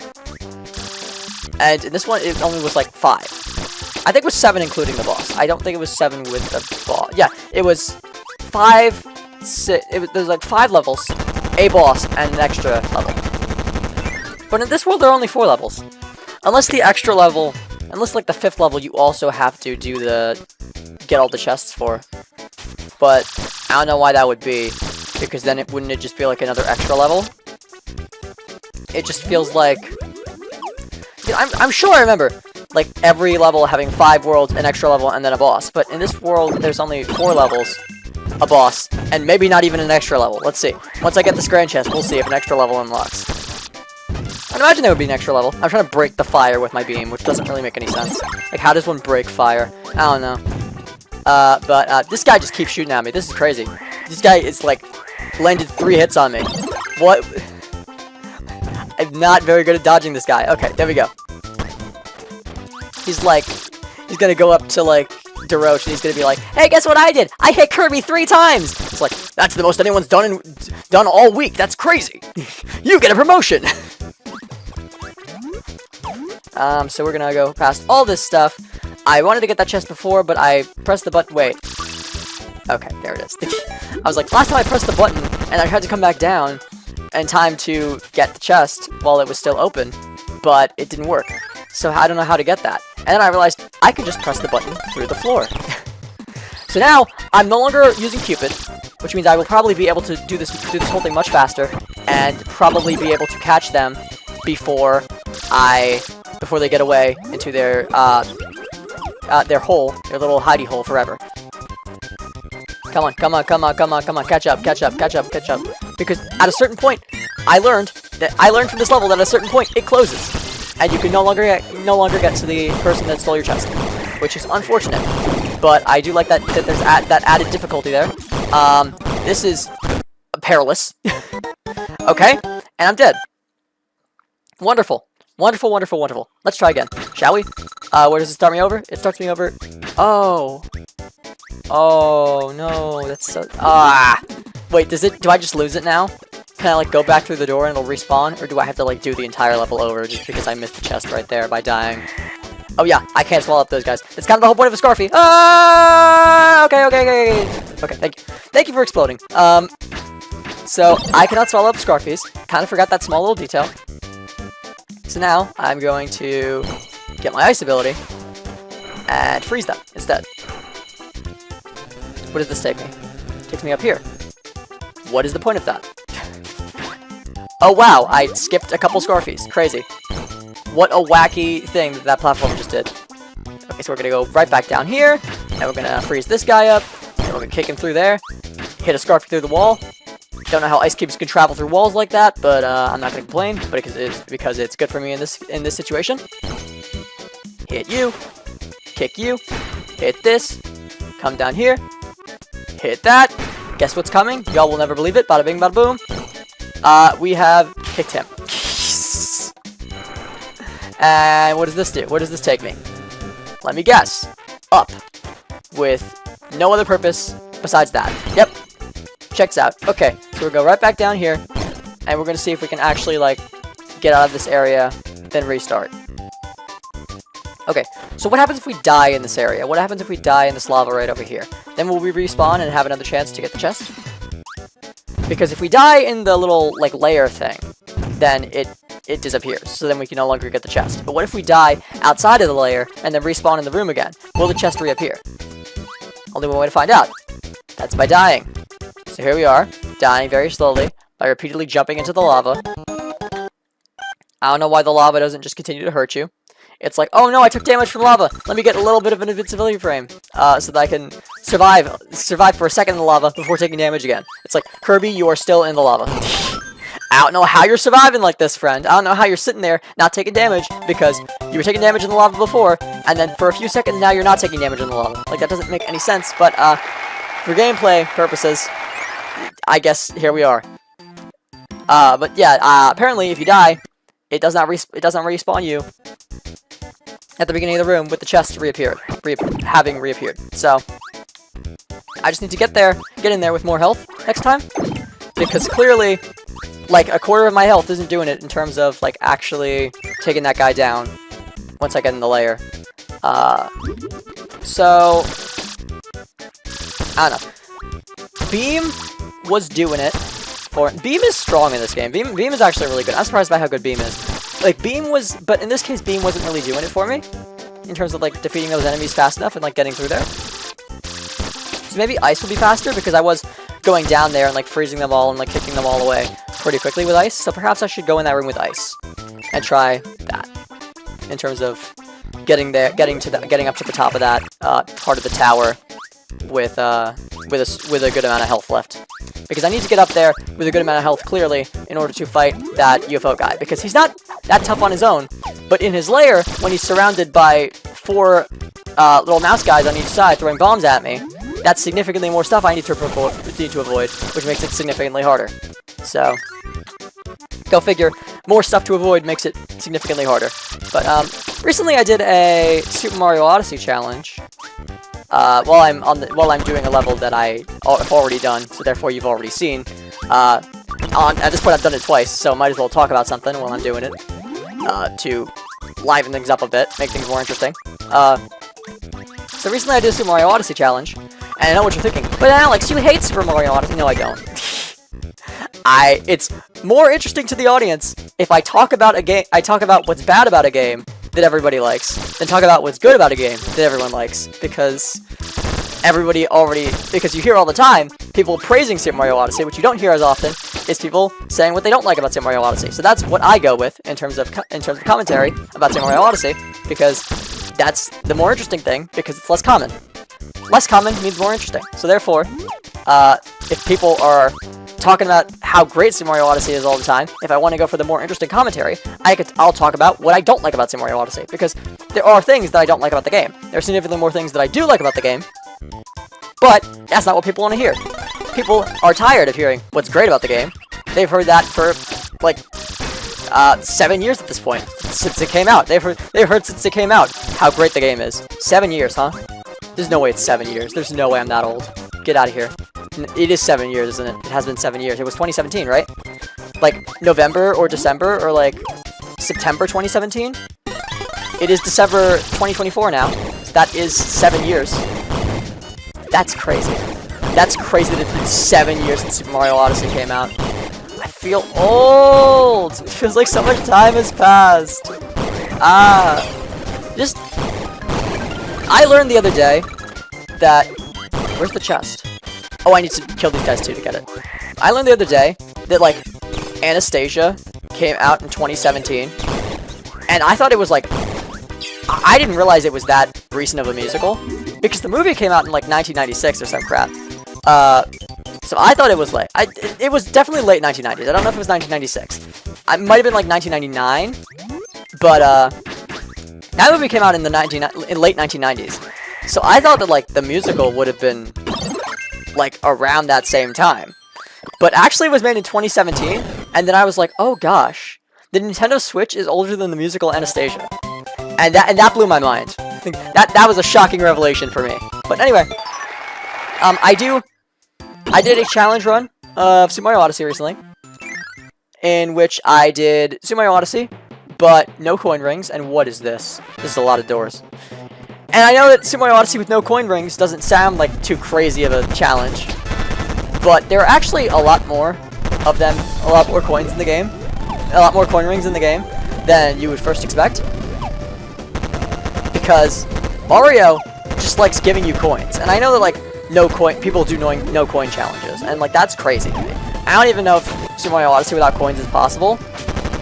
And in this one, it only was like 5. I think it was 7 including the boss. I don't think it was 7 with the boss. Yeah, it was 5, 6, there's like 5 levels, a boss, and an extra level. But in this world, there are only 4 levels. Unless the extra level, unless like the 5th level, you also have to do get all the chests for. But I don't know why that would be, because then wouldn't it just be like another extra level? It just feels like, I'm sure I remember, like, every level having 5 worlds, an extra level, and then a boss. But in this world, there's only 4 levels, a boss, and maybe not even an extra level. Let's see. Once I get this grand chest, we'll see if an extra level unlocks. I'd imagine there would be an extra level. I'm trying to break the fire with my beam, which doesn't really make any sense. Like, how does one break fire? I don't know. But this guy just keeps shooting at me. This is crazy. This guy is, like, landed 3 hits on me. What? I'm not very good at dodging this guy. Okay, there we go. He's gonna go up to, like, DeRoche, and he's gonna be like, hey, guess what I did? I hit Kirby 3 times! It's like, that's the most anyone's done all week. That's crazy. You get a promotion! So we're gonna go past all this stuff. I wanted to get that chest before, but I pressed the button. Wait. Okay, there it is. I was like, last time I pressed the button, and I had to come back down in time to get the chest while it was still open, but it didn't work. So I don't know how to get that. And then I realized I could just press the button through the floor. So now, I'm no longer using Cupid, which means I will probably be able to do this whole thing much faster, and probably be able to catch them before they get away into their hole, their little hidey hole forever. Come on, come on, come on, come on, come on, catch up, catch up, catch up, catch up. Because at a certain point, I learned from this level that at a certain point, it closes. And you can no longer get to the person that stole your chest. Which is unfortunate. but I do like that there's that added difficulty there. This is perilous. Okay, and I'm dead. Wonderful. Wonderful, wonderful, wonderful. Let's try again, shall we? Where does it start me over? It starts me over... Oh. Oh, no, that's so... Wait, do I just lose it now? Can I, like, go back through the door and it'll respawn? Or do I have to, like, do the entire level over just because I missed the chest right there by dying? Oh, yeah, I can't swallow up those guys. That's kind of the whole point of a Scarfy. Okay, thank you. Thank you for exploding. So, I cannot swallow up Scarfies. Kind of forgot that small little detail. So now, I'm going to get my ice ability and freeze them instead. What does this take me? It takes me up here. What is the point of that? Oh wow, I skipped a couple Scarfies. Crazy. What a wacky thing that platform just did. Okay, so we're gonna go right back down here, and we're gonna freeze this guy up, and we're gonna kick him through there, hit a Scarfy through the wall. Don't know how ice cubes can travel through walls like that, but I'm not gonna complain, but because it's good for me in this situation. Hit you, kick you, hit this, come down here, hit that. Guess what's coming? Y'all will never believe it. Bada bing, bada boom. We have kicked him. And what does this do? Where does this take me? Let me guess. Up. With no other purpose besides that. Yep. Checks out. Okay, so we'll go right back down here, and we're going to see if we can actually, like, get out of this area, then restart. Okay, so what happens if we die in this area? What happens if we die in this lava right over here? Then will we respawn and have another chance to get the chest? Because if we die in the little, like, layer thing, then it disappears, so then we can no longer get the chest. But what if we die outside of the layer, and then respawn in the room again? Will the chest reappear? Only one way to find out. That's by dying. So here we are, dying very slowly, by repeatedly jumping into the lava. I don't know why the lava doesn't just continue to hurt you. It's like, oh no, I took damage from lava. Let me get a little bit of an invincibility frame, so that I can survive for a second in the lava before taking damage again. It's like, Kirby, you are still in the lava. I don't know how you're surviving like this, friend. I don't know how you're sitting there not taking damage, because you were taking damage in the lava before, and then for a few seconds now you're not taking damage in the lava. Like, that doesn't make any sense, but for gameplay purposes, I guess here we are. But yeah, apparently if you die, it does not respawn you at the beginning of the room with the chest having reappeared. So I just need to get in there with more health next time, because clearly, like, a quarter of my health isn't doing it in terms of, like, actually taking that guy down once I get in the layer. So I don't know. Beam was doing it. Beam is strong in this game. Beam is actually really good. I'm surprised by how good Beam is. Like, but in this case, Beam wasn't really doing it for me in terms of, like, defeating those enemies fast enough and, like, getting through there. So maybe Ice will be faster, because I was going down there and, like, freezing them all and, like, kicking them all away pretty quickly with Ice. So perhaps I should go in that room with Ice and try that in terms of getting up to the top of that part of the tower with a good amount of health left. Because I need to get up there with a good amount of health, clearly, in order to fight that UFO guy. Because he's not that tough on his own, but in his lair, when he's surrounded by 4 little mouse guys on each side throwing bombs at me, that's significantly more stuff I need to avoid, which makes it significantly harder. So, go figure, more stuff to avoid makes it significantly harder. But recently I did a Super Mario Odyssey challenge. While I'm doing a level that I've already done, so therefore you've already seen. At this point I've done it twice, so might as well talk about something while I'm doing it, to liven things up a bit, make things more interesting. So recently I did a Super Mario Odyssey challenge, and I know what you're thinking, but Alex, you hate Super Mario Odyssey. No, I don't. It's more interesting to the audience if I talk about what's bad about a game that everybody likes, than talk about what's good about a game that everyone likes, because you hear all the time people praising Super Mario Odyssey. What you don't hear as often is people saying what they don't like about Super Mario Odyssey. So that's what I go with in terms of commentary about Super Mario Odyssey, because that's the more interesting thing, because it's less common. Less common means more interesting. So therefore, if people are talking about how great Super Mario Odyssey is all the time, if I want to go for the more interesting commentary, I'll talk about what I don't like about Super Mario Odyssey, because there are things that I don't like about the game. There are significantly more things that I do like about the game, but that's not what people want to hear. People are tired of hearing what's great about the game. They've heard that for, like, 7 years at this point, since it came out. They've heard since it came out how great the game is. 7 years, huh? There's no way it's 7 years. There's no way I'm that old. Get out of here. It is 7 years, isn't it? It has been 7 years. It was 2017, right? Like, November or December or, like, September 2017? It is December 2024 now. So that is 7 years. That's crazy. That's crazy that it's been 7 years since Super Mario Odyssey came out. I feel old! It feels like so much time has passed. I learned the other day that... Where's the chest? Oh, I need to kill these guys too to get it. I learned the other day that, like, Anastasia came out in 2017. And I thought it was, like... I didn't realize it was that recent of a musical. Because the movie came out in, like, 1996 or some crap. So I thought it was late. It was definitely late 1990s. I don't know if it was 1996. It might have been like 1999. But that movie came out in late 1990s. So I thought that like the musical would have been like around that same time. But actually it was made in 2017. And then I was like, oh gosh, the Nintendo Switch is older than the musical Anastasia. And that blew my mind. I think that was a shocking revelation for me. But anyway, I did a challenge run of Super Mario Odyssey recently, in which I did Super Mario Odyssey, but no coin rings, and what is this? This is a lot of doors. And I know that Super Mario Odyssey with no coin rings doesn't sound like too crazy of a challenge, but there are actually a lot more of them, a lot more coins in the game, a lot more coin rings in the game than you would first expect, because Mario just likes giving you coins, and I know that like people do no coin challenges, and like that's crazy to me. I don't even know if Super Mario Odyssey without coins is possible.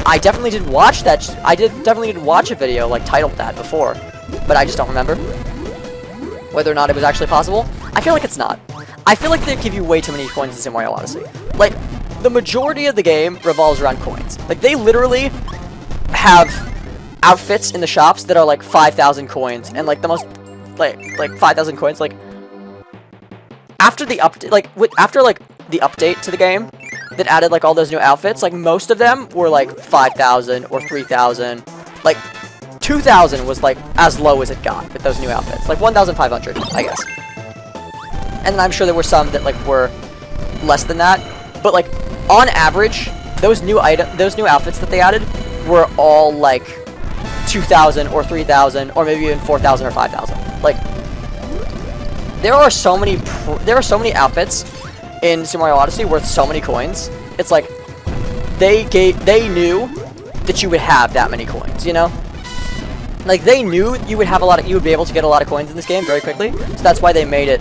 I definitely did watch that. Definitely did watch a video like titled that before, but I just don't remember whether or not it was actually possible. I feel like it's not. I feel like they give you way too many coins in Super Mario Odyssey. Like the majority of the game revolves around coins. Like they literally have outfits in the shops that are like 5,000 coins, and like the most like 5,000 coins like. After the update to the game that added like all those new outfits, like most of them were like 5,000 or 3,000. Like 2,000 was like as low as it got with those new outfits. Like 1,500, I guess. And then I'm sure there were some that like were less than that. But like on average, those new outfits that they added were all like 2,000 or 3,000 or maybe even 4,000 or 5,000. Like there are so many outfits in Super Mario Odyssey worth so many coins. It's like they knew that you would have that many coins, you know? Like they knew you would be able to get a lot of coins in this game very quickly. So that's why they made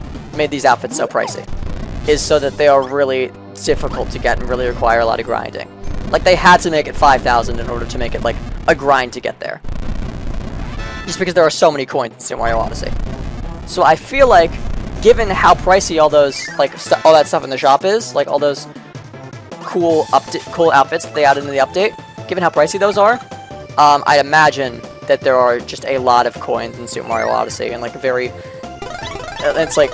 these outfits so pricey. Is so that they are really difficult to get and really require a lot of grinding. Like they had to make it 5,000 in order to make it like a grind to get there. Just because there are so many coins in Super Mario Odyssey. So I feel like, given how pricey all those, like, all that stuff in the shop is, like, all those cool outfits that they added in the update, given how pricey those are, I'd imagine that there are just a lot of coins in Super Mario Odyssey, and, like, it's, like,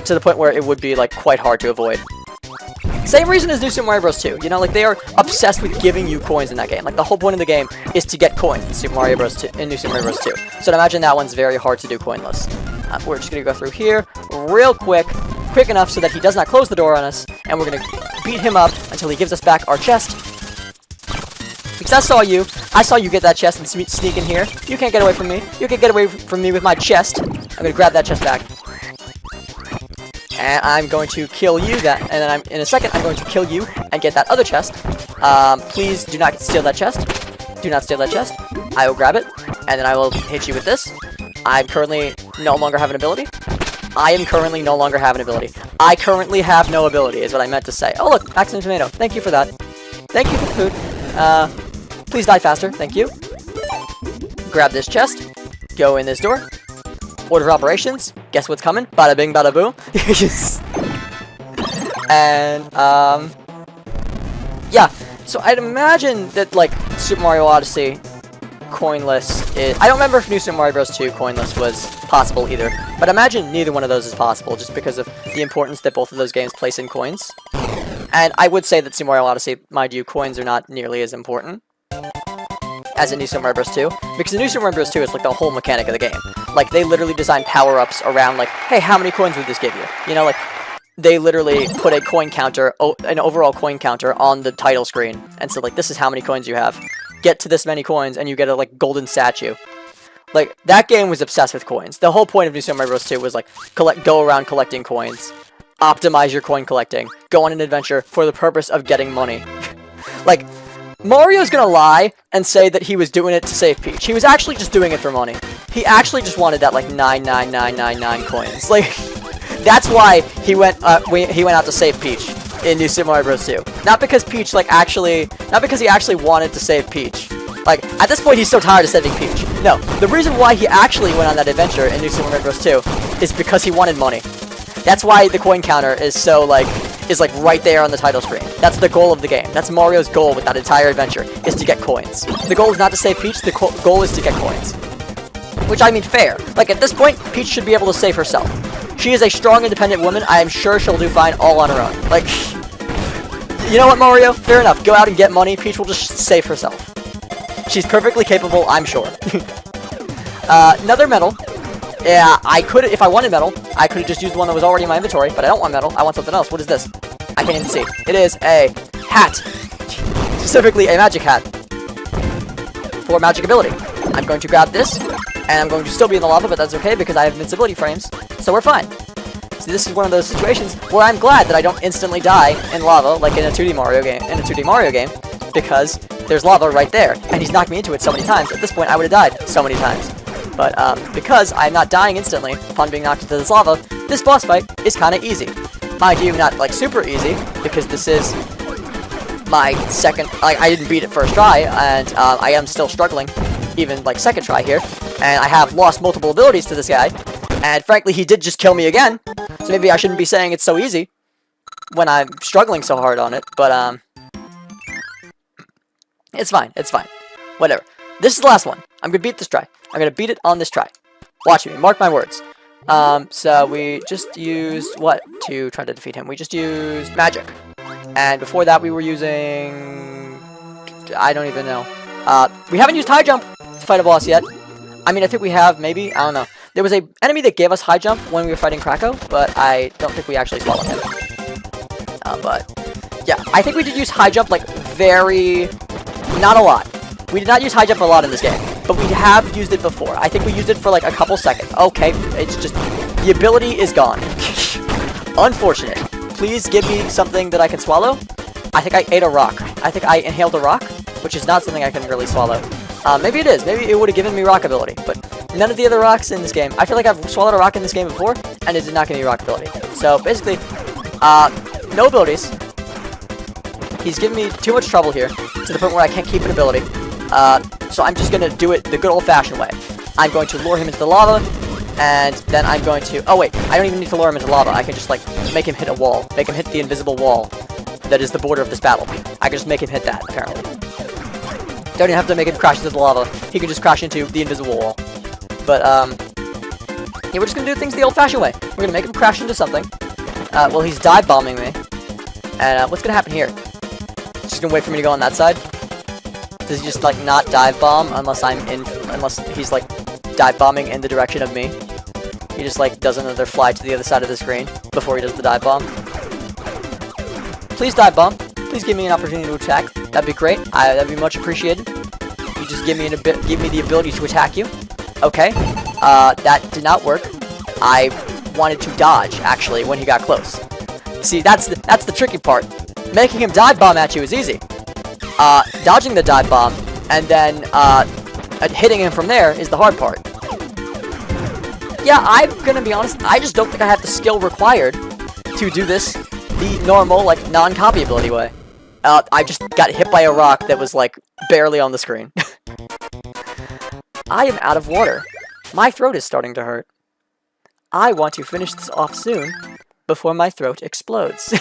to the point where it would be, like, quite hard to avoid. Same reason as New Super Mario Bros. 2, you know, like, they are obsessed with giving you coins in that game. Like, the whole point of the game is to get coins in New Super Mario Bros. 2. So I'd imagine that one's very hard to do coinless. We're just going to go through here real quick enough so that he does not close the door on us, and we're going to beat him up until he gives us back our chest. Because I saw you get that chest and sneak in here. You can't get away from me. You can't get away from me with my chest. I'm going to grab that chest back. And I'm going to kill you, and then in a second, I'm going to kill you and get that other chest. Please do not steal that chest. Do not steal that chest. I will grab it, and then I will hit you with this. I currently no longer have an ability. I currently have no ability, is what I meant to say. Oh, look, accident tomato. Thank you for that. Thank you for the food. Please die faster. Thank you. Grab this chest. Go in this door. Order of operations. Guess what's coming? Bada bing, bada boom. And, yeah, so I'd imagine that, like, Super Mario Odyssey coinless is... I don't remember if New Super Mario Bros. 2 coinless was possible either, but I imagine neither one of those is possible just because of the importance that both of those games place in coins. And I would say that Super Mario Odyssey, mind you, coins are not nearly as important as in New Super Mario Bros. 2, because in New Super Mario Bros. 2 is like the whole mechanic of the game. Like, they literally designed power-ups around, like, hey, how many coins would this give you? You know, like, they literally put a coin counter, an overall coin counter on the title screen, and said, like, this is how many coins you have. Get to this many coins, and you get a, like, golden statue. Like, that game was obsessed with coins. The whole point of New Super Mario Bros. 2 was, like, go around collecting coins, optimize your coin collecting, go on an adventure for the purpose of getting money. Like, Mario's gonna lie and say that he was doing it to save Peach. He was actually just doing it for money. He actually just wanted that, like, 99999 coins. Like, that's why he went out to save Peach in New Super Mario Bros. 2. Not because Peach, like, not because he actually wanted to save Peach. Like, at this point, he's so tired of saving Peach. No, the reason why he actually went on that adventure in New Super Mario Bros. 2 is because he wanted money. That's why the coin counter is so, like, right there on the title screen. That's the goal of the game. That's Mario's goal with that entire adventure, is to get coins. The goal is not to save Peach, the goal is to get coins. Which, I mean, fair. Like, at this point, Peach should be able to save herself. She is a strong, independent woman. I am sure she'll do fine all on her own. Like, you know what, Mario? Fair enough. Go out and get money. Peach will just save herself. She's perfectly capable, I'm sure. Another medal. Yeah, I could, if I wanted metal, I could have just used the one that was already in my inventory, but I don't want metal. I want something else. What is this? I can't even see. It is a hat. Specifically, a magic hat. For magic ability. I'm going to grab this, and I'm going to still be in the lava, but that's okay because I have invincibility frames, so we're fine. See, this is one of those situations where I'm glad that I don't instantly die in lava like in a 2D Mario game, because there's lava right there, and he's knocked me into it so many times. At this point, I would have died so many times. But because I'm not dying instantly upon being knocked into this lava, this boss fight is kind of easy. Mind you, not like super easy, because this is my second, like, I didn't beat it first try, and I am still struggling, even like second try here, and I have lost multiple abilities to this guy, and frankly, he did just kill me again, so maybe I shouldn't be saying it's so easy when I'm struggling so hard on it, but it's fine, whatever. This is the last one. I'm gonna beat this try. I'm gonna beat it on this try. Watch me, mark my words. So we just used what to try to defeat him? We just used magic. And before that we were using... I don't even know. We haven't used high jump to fight a boss yet. I mean, I think we have, maybe? I don't know. There was an enemy that gave us high jump when we were fighting Krakow, but I don't think we actually swallowed him. But, yeah, I think we did use high jump, like, not a lot. We did not use high jump a lot in this game, but we have used it before. I think we used it for like a couple seconds. Okay, it's just, the ability is gone. Unfortunate. Please give me something that I can swallow. I think I ate a rock. I think I inhaled a rock, which is not something I can really swallow. Maybe it is. Maybe it would have given me rock ability, but none of the other rocks in this game. I feel like I've swallowed a rock in this game before, and it did not give me rock ability. So basically, no abilities. He's giving me too much trouble here, to the point where I can't keep an ability. So I'm just gonna do it the good old-fashioned way. I'm going to lure him into the lava, and then I'm going to... Oh, wait. I don't even need to lure him into lava. I can just, like, make him hit a wall. Make him hit the invisible wall that is the border of this battle. I can just make him hit that, apparently. Don't even have to make him crash into the lava. He can just crash into the invisible wall. But, yeah, we're just gonna do things the old-fashioned way. We're gonna make him crash into something. Well, he's dive-bombing me. And, what's gonna happen here? Just gonna wait for me to go on that side? Does he just, like, not dive bomb unless he's, like, dive bombing in the direction of me? He just, like, does another fly to the other side of the screen before he does the dive bomb. Please dive bomb. Please give me an opportunity to attack. That'd be great. That'd be much appreciated. You just give me the ability to attack you. Okay. That did not work. I wanted to dodge, actually, when he got close. See, that's the tricky part. Making him dive bomb at you is easy. Dodging the dive bomb, and then, hitting him from there is the hard part. Yeah, I'm gonna be honest, I just don't think I have the skill required to do this the normal, like, non-copy ability way. I just got hit by a rock that was, like, barely on the screen. I am out of water. My throat is starting to hurt. I want to finish this off soon, before my throat explodes.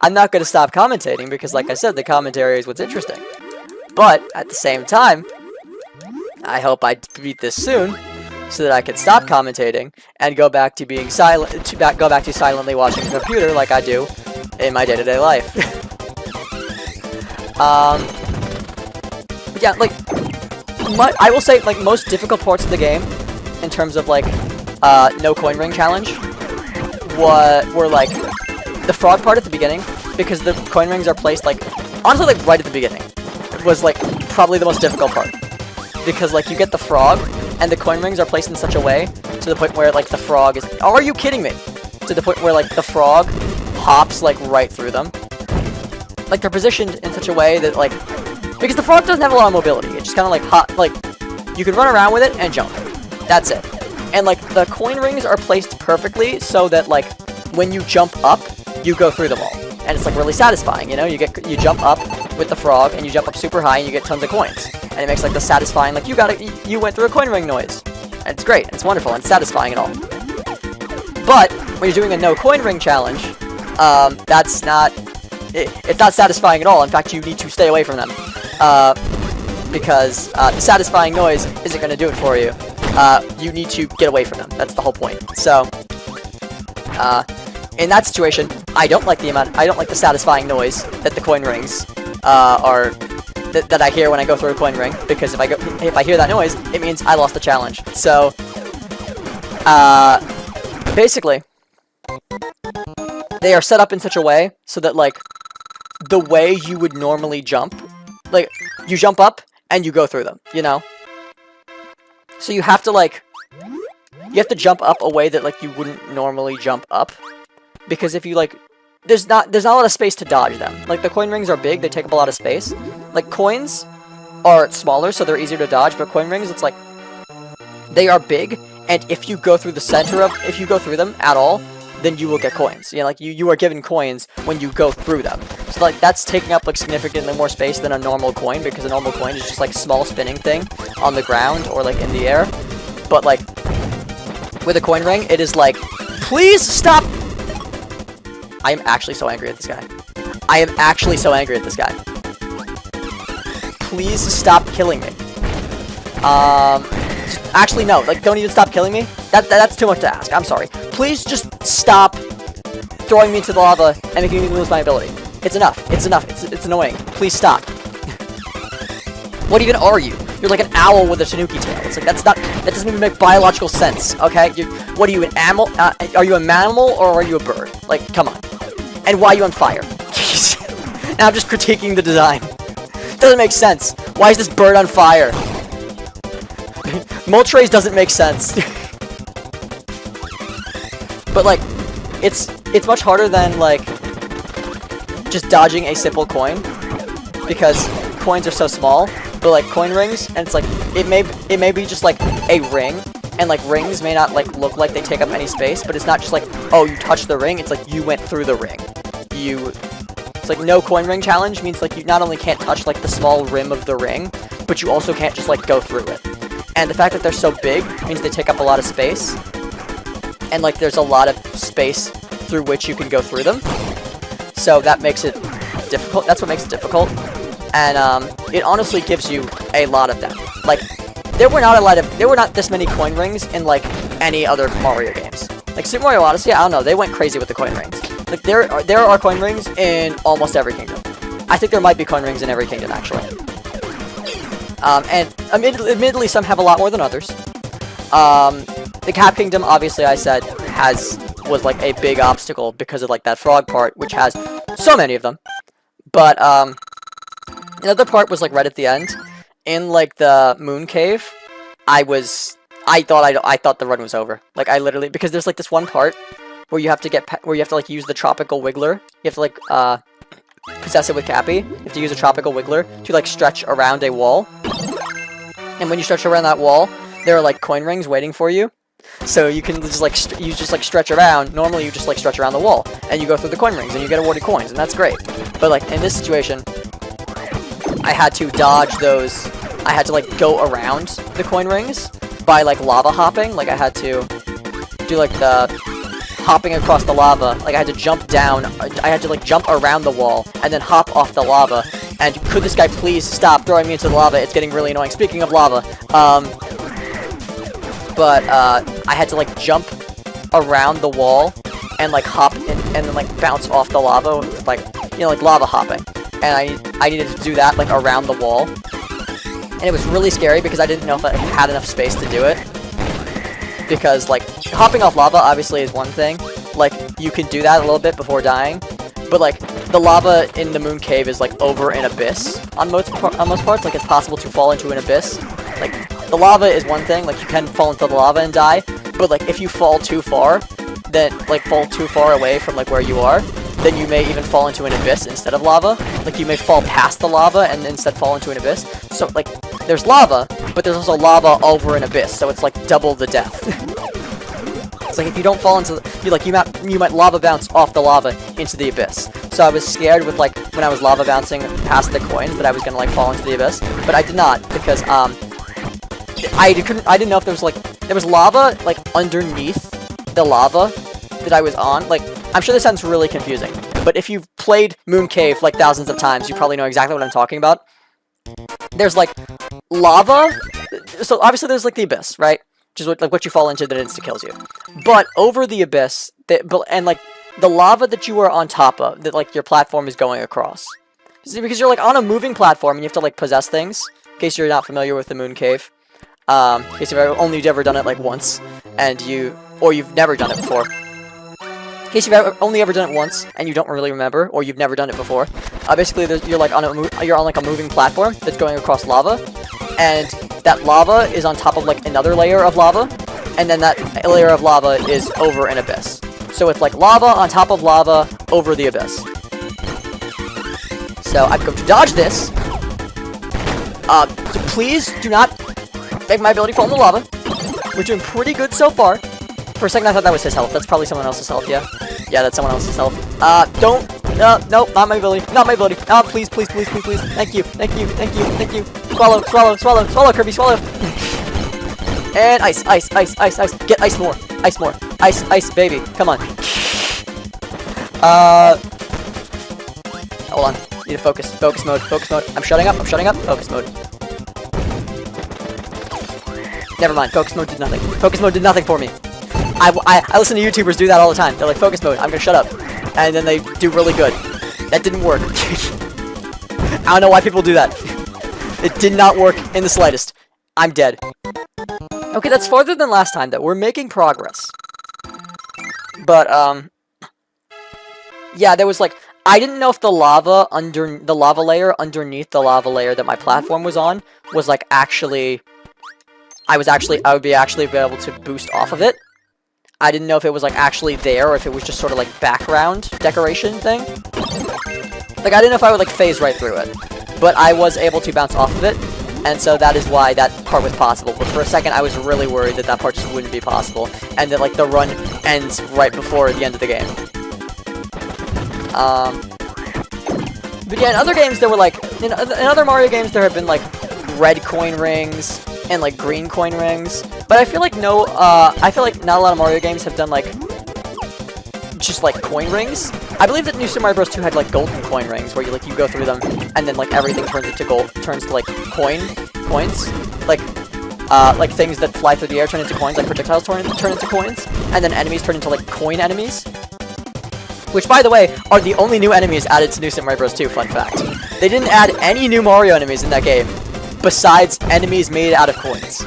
I'm not going to stop commentating because, like I said, the commentary is what's interesting. But at the same time, I hope I beat this soon so that I can stop commentating and go back to being silent, go back to silently watching the computer like I do in my day-to-day life. Yeah, like, I will say, like, most difficult parts of the game, in terms of, like, no coin ring challenge, were, like, the frog part at the beginning, because the coin rings are placed, like, honestly, like, right at the beginning. It was, like, probably the most difficult part. Because, like, you get the frog, and the coin rings are placed in such a way, to the point where, like, the frog is... Are you kidding me? To the point where, like, the frog hops, like, right through them. Like, they're positioned in such a way that, like... Because the frog doesn't have a lot of mobility. It's just kind of, like, like, you can run around with it and jump. That's it. And, like, the coin rings are placed perfectly so that, like, when you jump up, you go through them all. And it's, like, really satisfying, you know? You jump up with the frog, and you jump up super high, and you get tons of coins. And it makes, like, the satisfying, like, you went through a coin ring noise. And it's great. It's wonderful and satisfying and all. But, when you're doing a no coin ring challenge, that's not... It's not satisfying at all. In fact, you need to stay away from them. Because the satisfying noise isn't going to do it for you. You need to get away from them. That's the whole point. So, in that situation, I don't like the satisfying noise that the coin rings that I hear when I go through a coin ring. Because if I hear that noise, it means I lost the challenge. So, basically, they are set up in such a way so that, like, the way you would normally jump, like, you jump up and you go through them, you know? So you have to, like, you have to jump up a way that, like, you wouldn't normally jump up. Because if you, like, there's not a lot of space to dodge them. Like, the coin rings are big, they take up a lot of space. Like, coins are smaller, so they're easier to dodge, but coin rings, it's like, they are big, and if you go through if you go through them at all, then you will get coins. You know, like, you are given coins when you go through them. So, like, that's taking up, like, significantly more space than a normal coin, because a normal coin is just, like, a small spinning thing on the ground, or, like, in the air. But, like, with a coin ring, it is like, please stop! I am actually so angry at this guy. I am actually so angry at this guy. Please stop killing me. Actually, no, like, don't even stop killing me. That's too much to ask. I'm sorry. Please just stop throwing me into the lava and making me lose my ability. It's enough. It's enough. It's annoying. Please stop. What even are you? You're like an owl with a tanooki tail. It's like, that doesn't even make biological sense, okay? What are you, an animal? Are you a mammal or are you a bird? Like, come on. And why are you on fire? Now I'm just critiquing the design. Doesn't make sense. Why is this bird on fire? Moltres doesn't make sense. But, like, it's much harder than, like, just dodging a simple coin, because coins are so small. But, like, coin rings, and it's like, it may be just, like, a ring, and, like, rings may not, like, look like they take up any space, but it's not just like, oh, you touched the ring, it's like, you went through the ring. It's like, no coin ring challenge means, like, you not only can't touch, like, the small rim of the ring, but you also can't just, like, go through it. And the fact that they're so big means they take up a lot of space, and, like, there's a lot of space through which you can go through them. So that makes it difficult. That's what makes it difficult. And, it honestly gives you a lot of them. Like, there were not this many coin rings in, like, any other Mario games. Like, Super Mario Odyssey, I don't know, they went crazy with the coin rings. Like, there are coin rings in almost every kingdom. I think there might be coin rings in every kingdom, actually. And admittedly, some have a lot more than others. The Cap Kingdom, obviously, I said, was, like, a big obstacle because of, like, that frog part, which has so many of them. But, another part was, like, right at the end. In, like, the moon cave, I thought the run was over. Like, I literally, because there's, like, this one part where you have to like, use the tropical wiggler. You have to, like, possess it with Cappy. You have to use a tropical wiggler to, like, stretch around a wall. And when you stretch around that wall, there are, like, coin rings waiting for you. So you can just, like, stretch around. Normally, you just, like, stretch around the wall. And you go through the coin rings, and you get awarded coins, and that's great. But, like, in this situation, I had to dodge those. I had to, like, go around the coin rings by, like, lava hopping. Like, I had to do, like, the hopping across the lava. Like, I had to jump down, I had to, like, jump around the wall, and then hop off the lava. And could this guy please stop throwing me into the lava? It's getting really annoying. Speaking of lava, I had to, like, jump around the wall and, like, hop in, and then, like, bounce off the lava, like, you know, like, lava hopping. And I needed to do that, like, around the wall. And it was really scary because I didn't know if I had enough space to do it. Because, like, hopping off lava obviously is one thing. Like, you can do that a little bit before dying. But, like, the lava in the moon cave is, like, over an abyss on most parts. Like, it's possible to fall into an abyss. Like, the lava is one thing. Like, you can fall into the lava and die. But, like, if you fall too far, then, like, fall too far away from, like, where you are, then you may even fall into an abyss instead of lava. Like, you may fall past the lava and instead fall into an abyss. So, like, there's lava, but there's also lava over an abyss, so it's, like, double the death. It's like, if you don't fall into you might lava bounce off the lava into the abyss. So I was scared with, like, when I was lava bouncing past the coins that I was gonna, like, fall into the abyss. But I did not, because, I didn't know if there was lava, like, underneath the lava that I was on. Like, I'm sure this sounds really confusing, but if you've played Moon Cave, like, thousands of times, you probably know exactly what I'm talking about. There's, like, lava, so obviously there's, like, the abyss, right? Which is what you fall into that insta-kills you. But over the abyss, and, like, the lava that you are on top of, that, like, your platform is going across. Because you're, like, on a moving platform, and you have to, like, possess things, in case you're not familiar with the Moon Cave. In case you've only ever done it, like, once, or you've never done it before. In case you've only ever done it once, and you don't really remember, or you've never done it before. Basically, you're on, like, a moving platform that's going across lava, and that lava is on top of, like, another layer of lava, and then that layer of lava is over an abyss. So it's, like, lava on top of lava over the abyss. So I'm going to dodge this. So please do not make my ability fall in the lava. We're doing pretty good so far. For a second, I thought that was his health. That's probably someone else's health, yeah? Yeah, that's someone else's health. No, not my ability. Not my ability. Oh, please, please, please, please, please. Thank you, thank you, thank you, thank you. Swallow, swallow, swallow, swallow, Kirby, swallow. And ice, ice, ice, ice, ice. Get ice more. Ice more. Ice, ice, baby. Come on. Hold on. Need to focus. Focus mode. Focus mode. I'm shutting up. I'm shutting up. Focus mode. Never mind. Focus mode did nothing. Focus mode did nothing for me. I listen to YouTubers do that all the time. They're like, focus mode, I'm gonna shut up. And then they do really good. That didn't work. I don't know why people do that. It did not work in the slightest. I'm dead. Okay, that's farther than last time, though. We're making progress. But, yeah, there was, like, I didn't know if the lava layer underneath the lava layer that my platform was on was, like, actually... I would be able to boost off of it. I didn't know if it was, like, actually there, or if it was just sort of, like, background decoration thing. Like, I didn't know if I would, like, phase right through it. But I was able to bounce off of it, and so that is why that part was possible. But for a second, I was really worried that that part just wouldn't be possible, and that, like, the run ends right before the end of the game. But yeah, in other games, there were, like, in other Mario games, there have been, like, red coin rings, and, like, green coin rings, but I feel like not a lot of Mario games have done, like, just, like, coin rings. I believe that New Super Mario Bros. 2 had, like, golden coin rings, where you go through them, and then, like, everything turns to, like, coins, like, things that fly through the air turn into coins, like projectiles turn into coins, and then enemies turn into, like, coin enemies. Which, by the way, are the only new enemies added to New Super Mario Bros. 2, fun fact. They didn't add any new Mario enemies in that game, besides enemies made out of coins.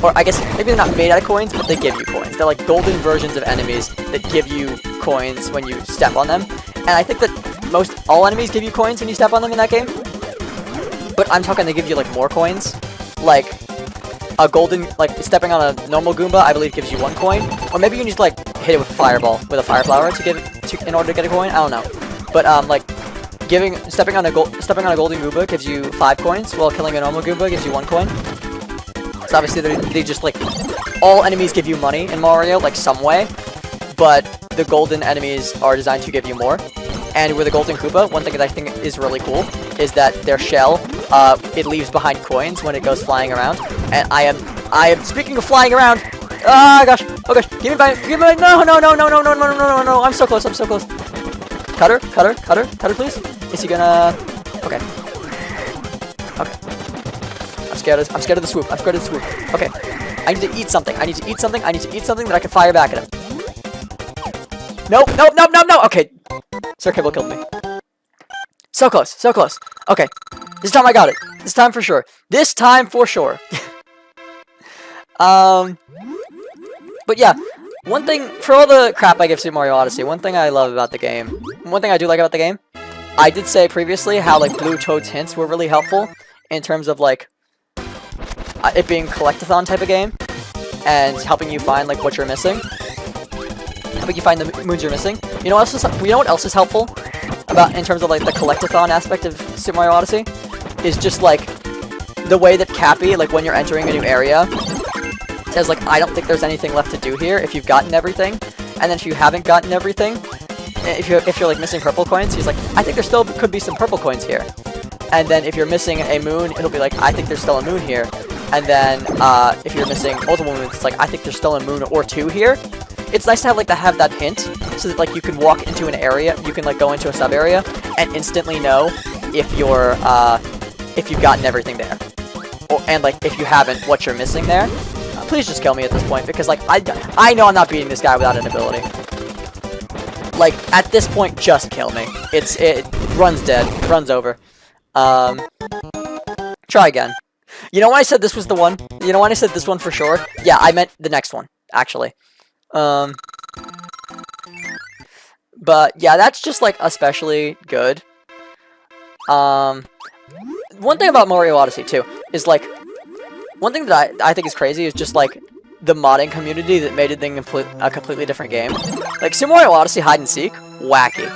Or, I guess, maybe they're not made out of coins, but they give you coins. They're like golden versions of enemies that give you coins when you step on them. And I think that all enemies give you coins when you step on them in that game. But I'm talking they give you, like, more coins. Like, a golden, like, stepping on a normal Goomba, I believe gives you 1 coin. Or maybe you can just, like, hit it with a fireball, with a fire flower in order to get a coin. I don't know. But, like, stepping on a golden Goomba gives you 5 coins, while killing a normal Goomba gives you 1 coin. So obviously they just, like, all enemies give you money in Mario, like, some way, but the golden enemies are designed to give you more. And with the golden Koopa, one thing that I think is really cool is that their shell, it leaves behind coins when it goes flying around. And I am speaking of flying around, Ah, gosh. Oh, gosh. Give me by. Give me by. No, no, no, no, no, no, no, no, no, no. I'm so close. I'm so close. Cutter, cutter, cutter, cutter, please. Is he gonna... Okay. Okay. I'm scared of the swoop. I'm scared of the swoop. Okay. I need to eat something. I need to eat something. I need to eat something that I can fire back at him. Nope, nope, nope, nope, nope. Okay. Sir Kibble killed me. So close, so close. Okay. This time I got it. This time for sure. This time for sure. But yeah, one thing, for all the crap I give Super Mario Odyssey, one thing I love about the game, one thing I do like about the game, I did say previously how, like, Blue Toad's hints were really helpful in terms of, like, it being collectathon type of game, and helping you find, like, what you're missing. Helping you find the moons you're missing. You know what else is helpful about, in terms of, like, the collectathon aspect of Super Mario Odyssey? Is just, like, the way that Cappy, like, when you're entering a new area, says, like, I don't think there's anything left to do here if you've gotten everything. And then if you haven't gotten everything, if you're like missing purple coins, he's like, I think there still could be some purple coins here. And then if you're missing a moon, it'll be like, I think there's still a moon here. And then if you're missing multiple moons, it's like, I think there's still a moon or two here. It's nice to have, like, that hint, so that, like, you can walk into an area, you can, like, go into a sub area and instantly know if you've gotten everything there, and, like, if you haven't, what you're missing there. Please just kill me at this point, because, like, I know I'm not beating this guy without an ability. Like, at this point, just kill me. It runs dead. Runs over. Try again. You know when I said this was the one? You know when I said this one for sure? Yeah, I meant the next one, actually. But, yeah, that's just, like, especially good. One thing about Mario Odyssey, too, is, like, one thing that I think is crazy is just, like, the modding community that made it a completely different game. Like, Super Mario Odyssey Hide and Seek, wacky.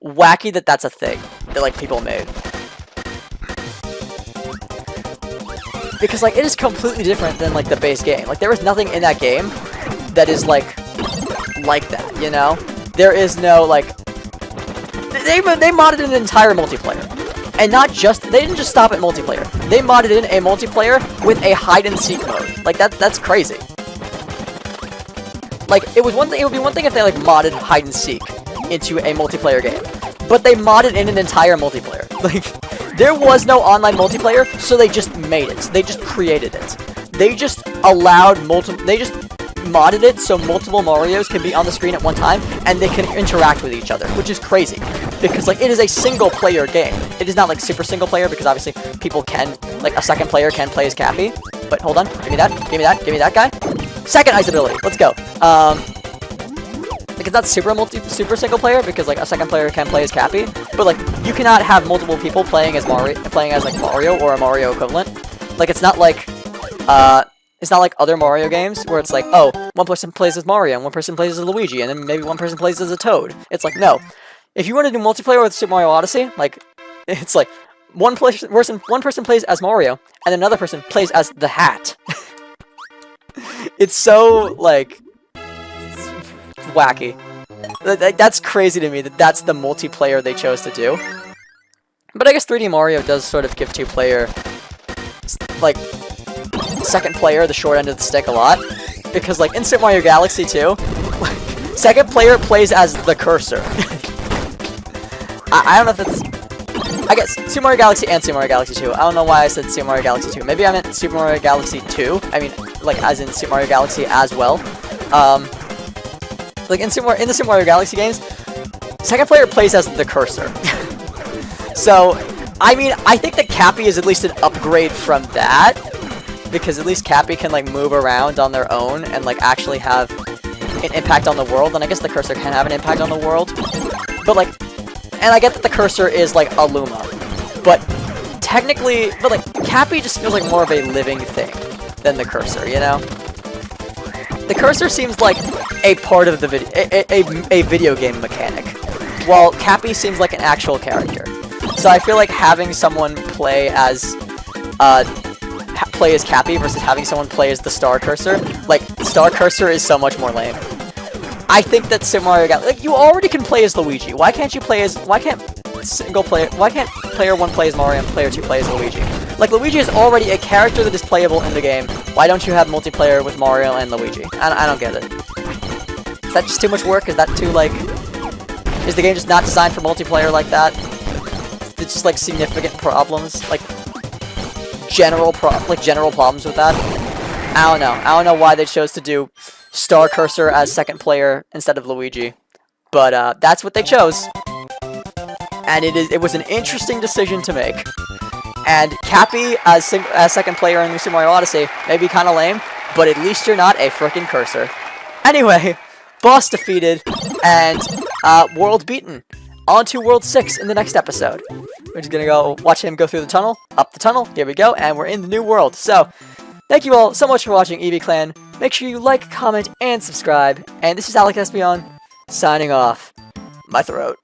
Wacky that's a thing that, like, people made. Because, like, it is completely different than, like, the base game. Like, there is nothing in that game that is, like that, you know? There is no, like... They modded an entire multiplayer. And not just, they didn't just stop at multiplayer. They modded in a multiplayer with a hide and seek mode. Like, that's crazy. Like, it would be one thing if they, like, modded hide and seek into a multiplayer game. But they modded in an entire multiplayer. Like, there was no online multiplayer, so they just made it. They just created it. They just allowed they just modded it so multiple Marios can be on the screen at one time, and they can interact with each other, which is crazy. Because, like, it is a single-player game. It is not, like, super single-player, because obviously people can, like, a second player can play as Cappy. But hold on, give me that, give me that, give me that guy. Second ice ability, let's go. Like, it's not super single-player, because, like, a second player can play as Cappy. But, like, you cannot have multiple people playing as like, Mario or a Mario equivalent. Like, it's not like other Mario games where it's like, oh, one person plays as Mario and one person plays as Luigi, and then maybe one person plays as a Toad. It's like, no. If you want to do multiplayer with Super Mario Odyssey, like, it's like, one person plays as Mario, and another person plays as the Hat. It's so, like, wacky. That's crazy to me that that's the multiplayer they chose to do. But I guess 3D Mario does sort of give two-player, like, second player the short end of the stick a lot. Because, like, in Super Mario Galaxy 2, second player plays as the cursor. I don't know if it's... I guess Super Mario Galaxy and Super Mario Galaxy 2. I don't know why I said Super Mario Galaxy 2. Maybe I meant Super Mario Galaxy 2. I mean, like, as in Super Mario Galaxy as well. Like, in the Super Mario Galaxy games, second player plays as the cursor. So, I mean, I think that Cappy is at least an upgrade from that. Because at least Cappy can, like, move around on their own and, like, actually have an impact on the world. And I guess the cursor can have an impact on the world. But, like... And I get that the cursor is, like, a Luma. But technically... But, like, Cappy just feels like more of a living thing than the cursor, you know? The cursor seems like a part of the a video game mechanic. While Cappy seems like an actual character. So I feel like having someone play as... play as Cappy versus having someone play as the Star Cursor. Like, Star Cursor is so much more lame. I think that Super Mario Galaxy, like, you already can play as Luigi. Why can't player 1 play as Mario and player 2 play as Luigi? Like, Luigi is already a character that is playable in the game. Why don't you have multiplayer with Mario and Luigi? I don't get it. Is that just too much work? Is that too, like... Is the game just not designed for multiplayer like that? It's just, like, significant problems? Like, general problems with that? I don't know. I don't know why they chose to do Star Cursor as second player instead of Luigi. But, that's what they chose. And it was an interesting decision to make. And Cappy as second player in Super Mario Odyssey may be kind of lame, but at least you're not a frickin' cursor. Anyway, boss defeated, and world beaten. On to World 6 in the next episode. We're just gonna go watch him go through the tunnel, up the tunnel, here we go, and we're in the new world. So, thank you all so much for watching Eevee Clan. Make sure you like, comment, and subscribe. And this is Alex Espion, signing off. My throat.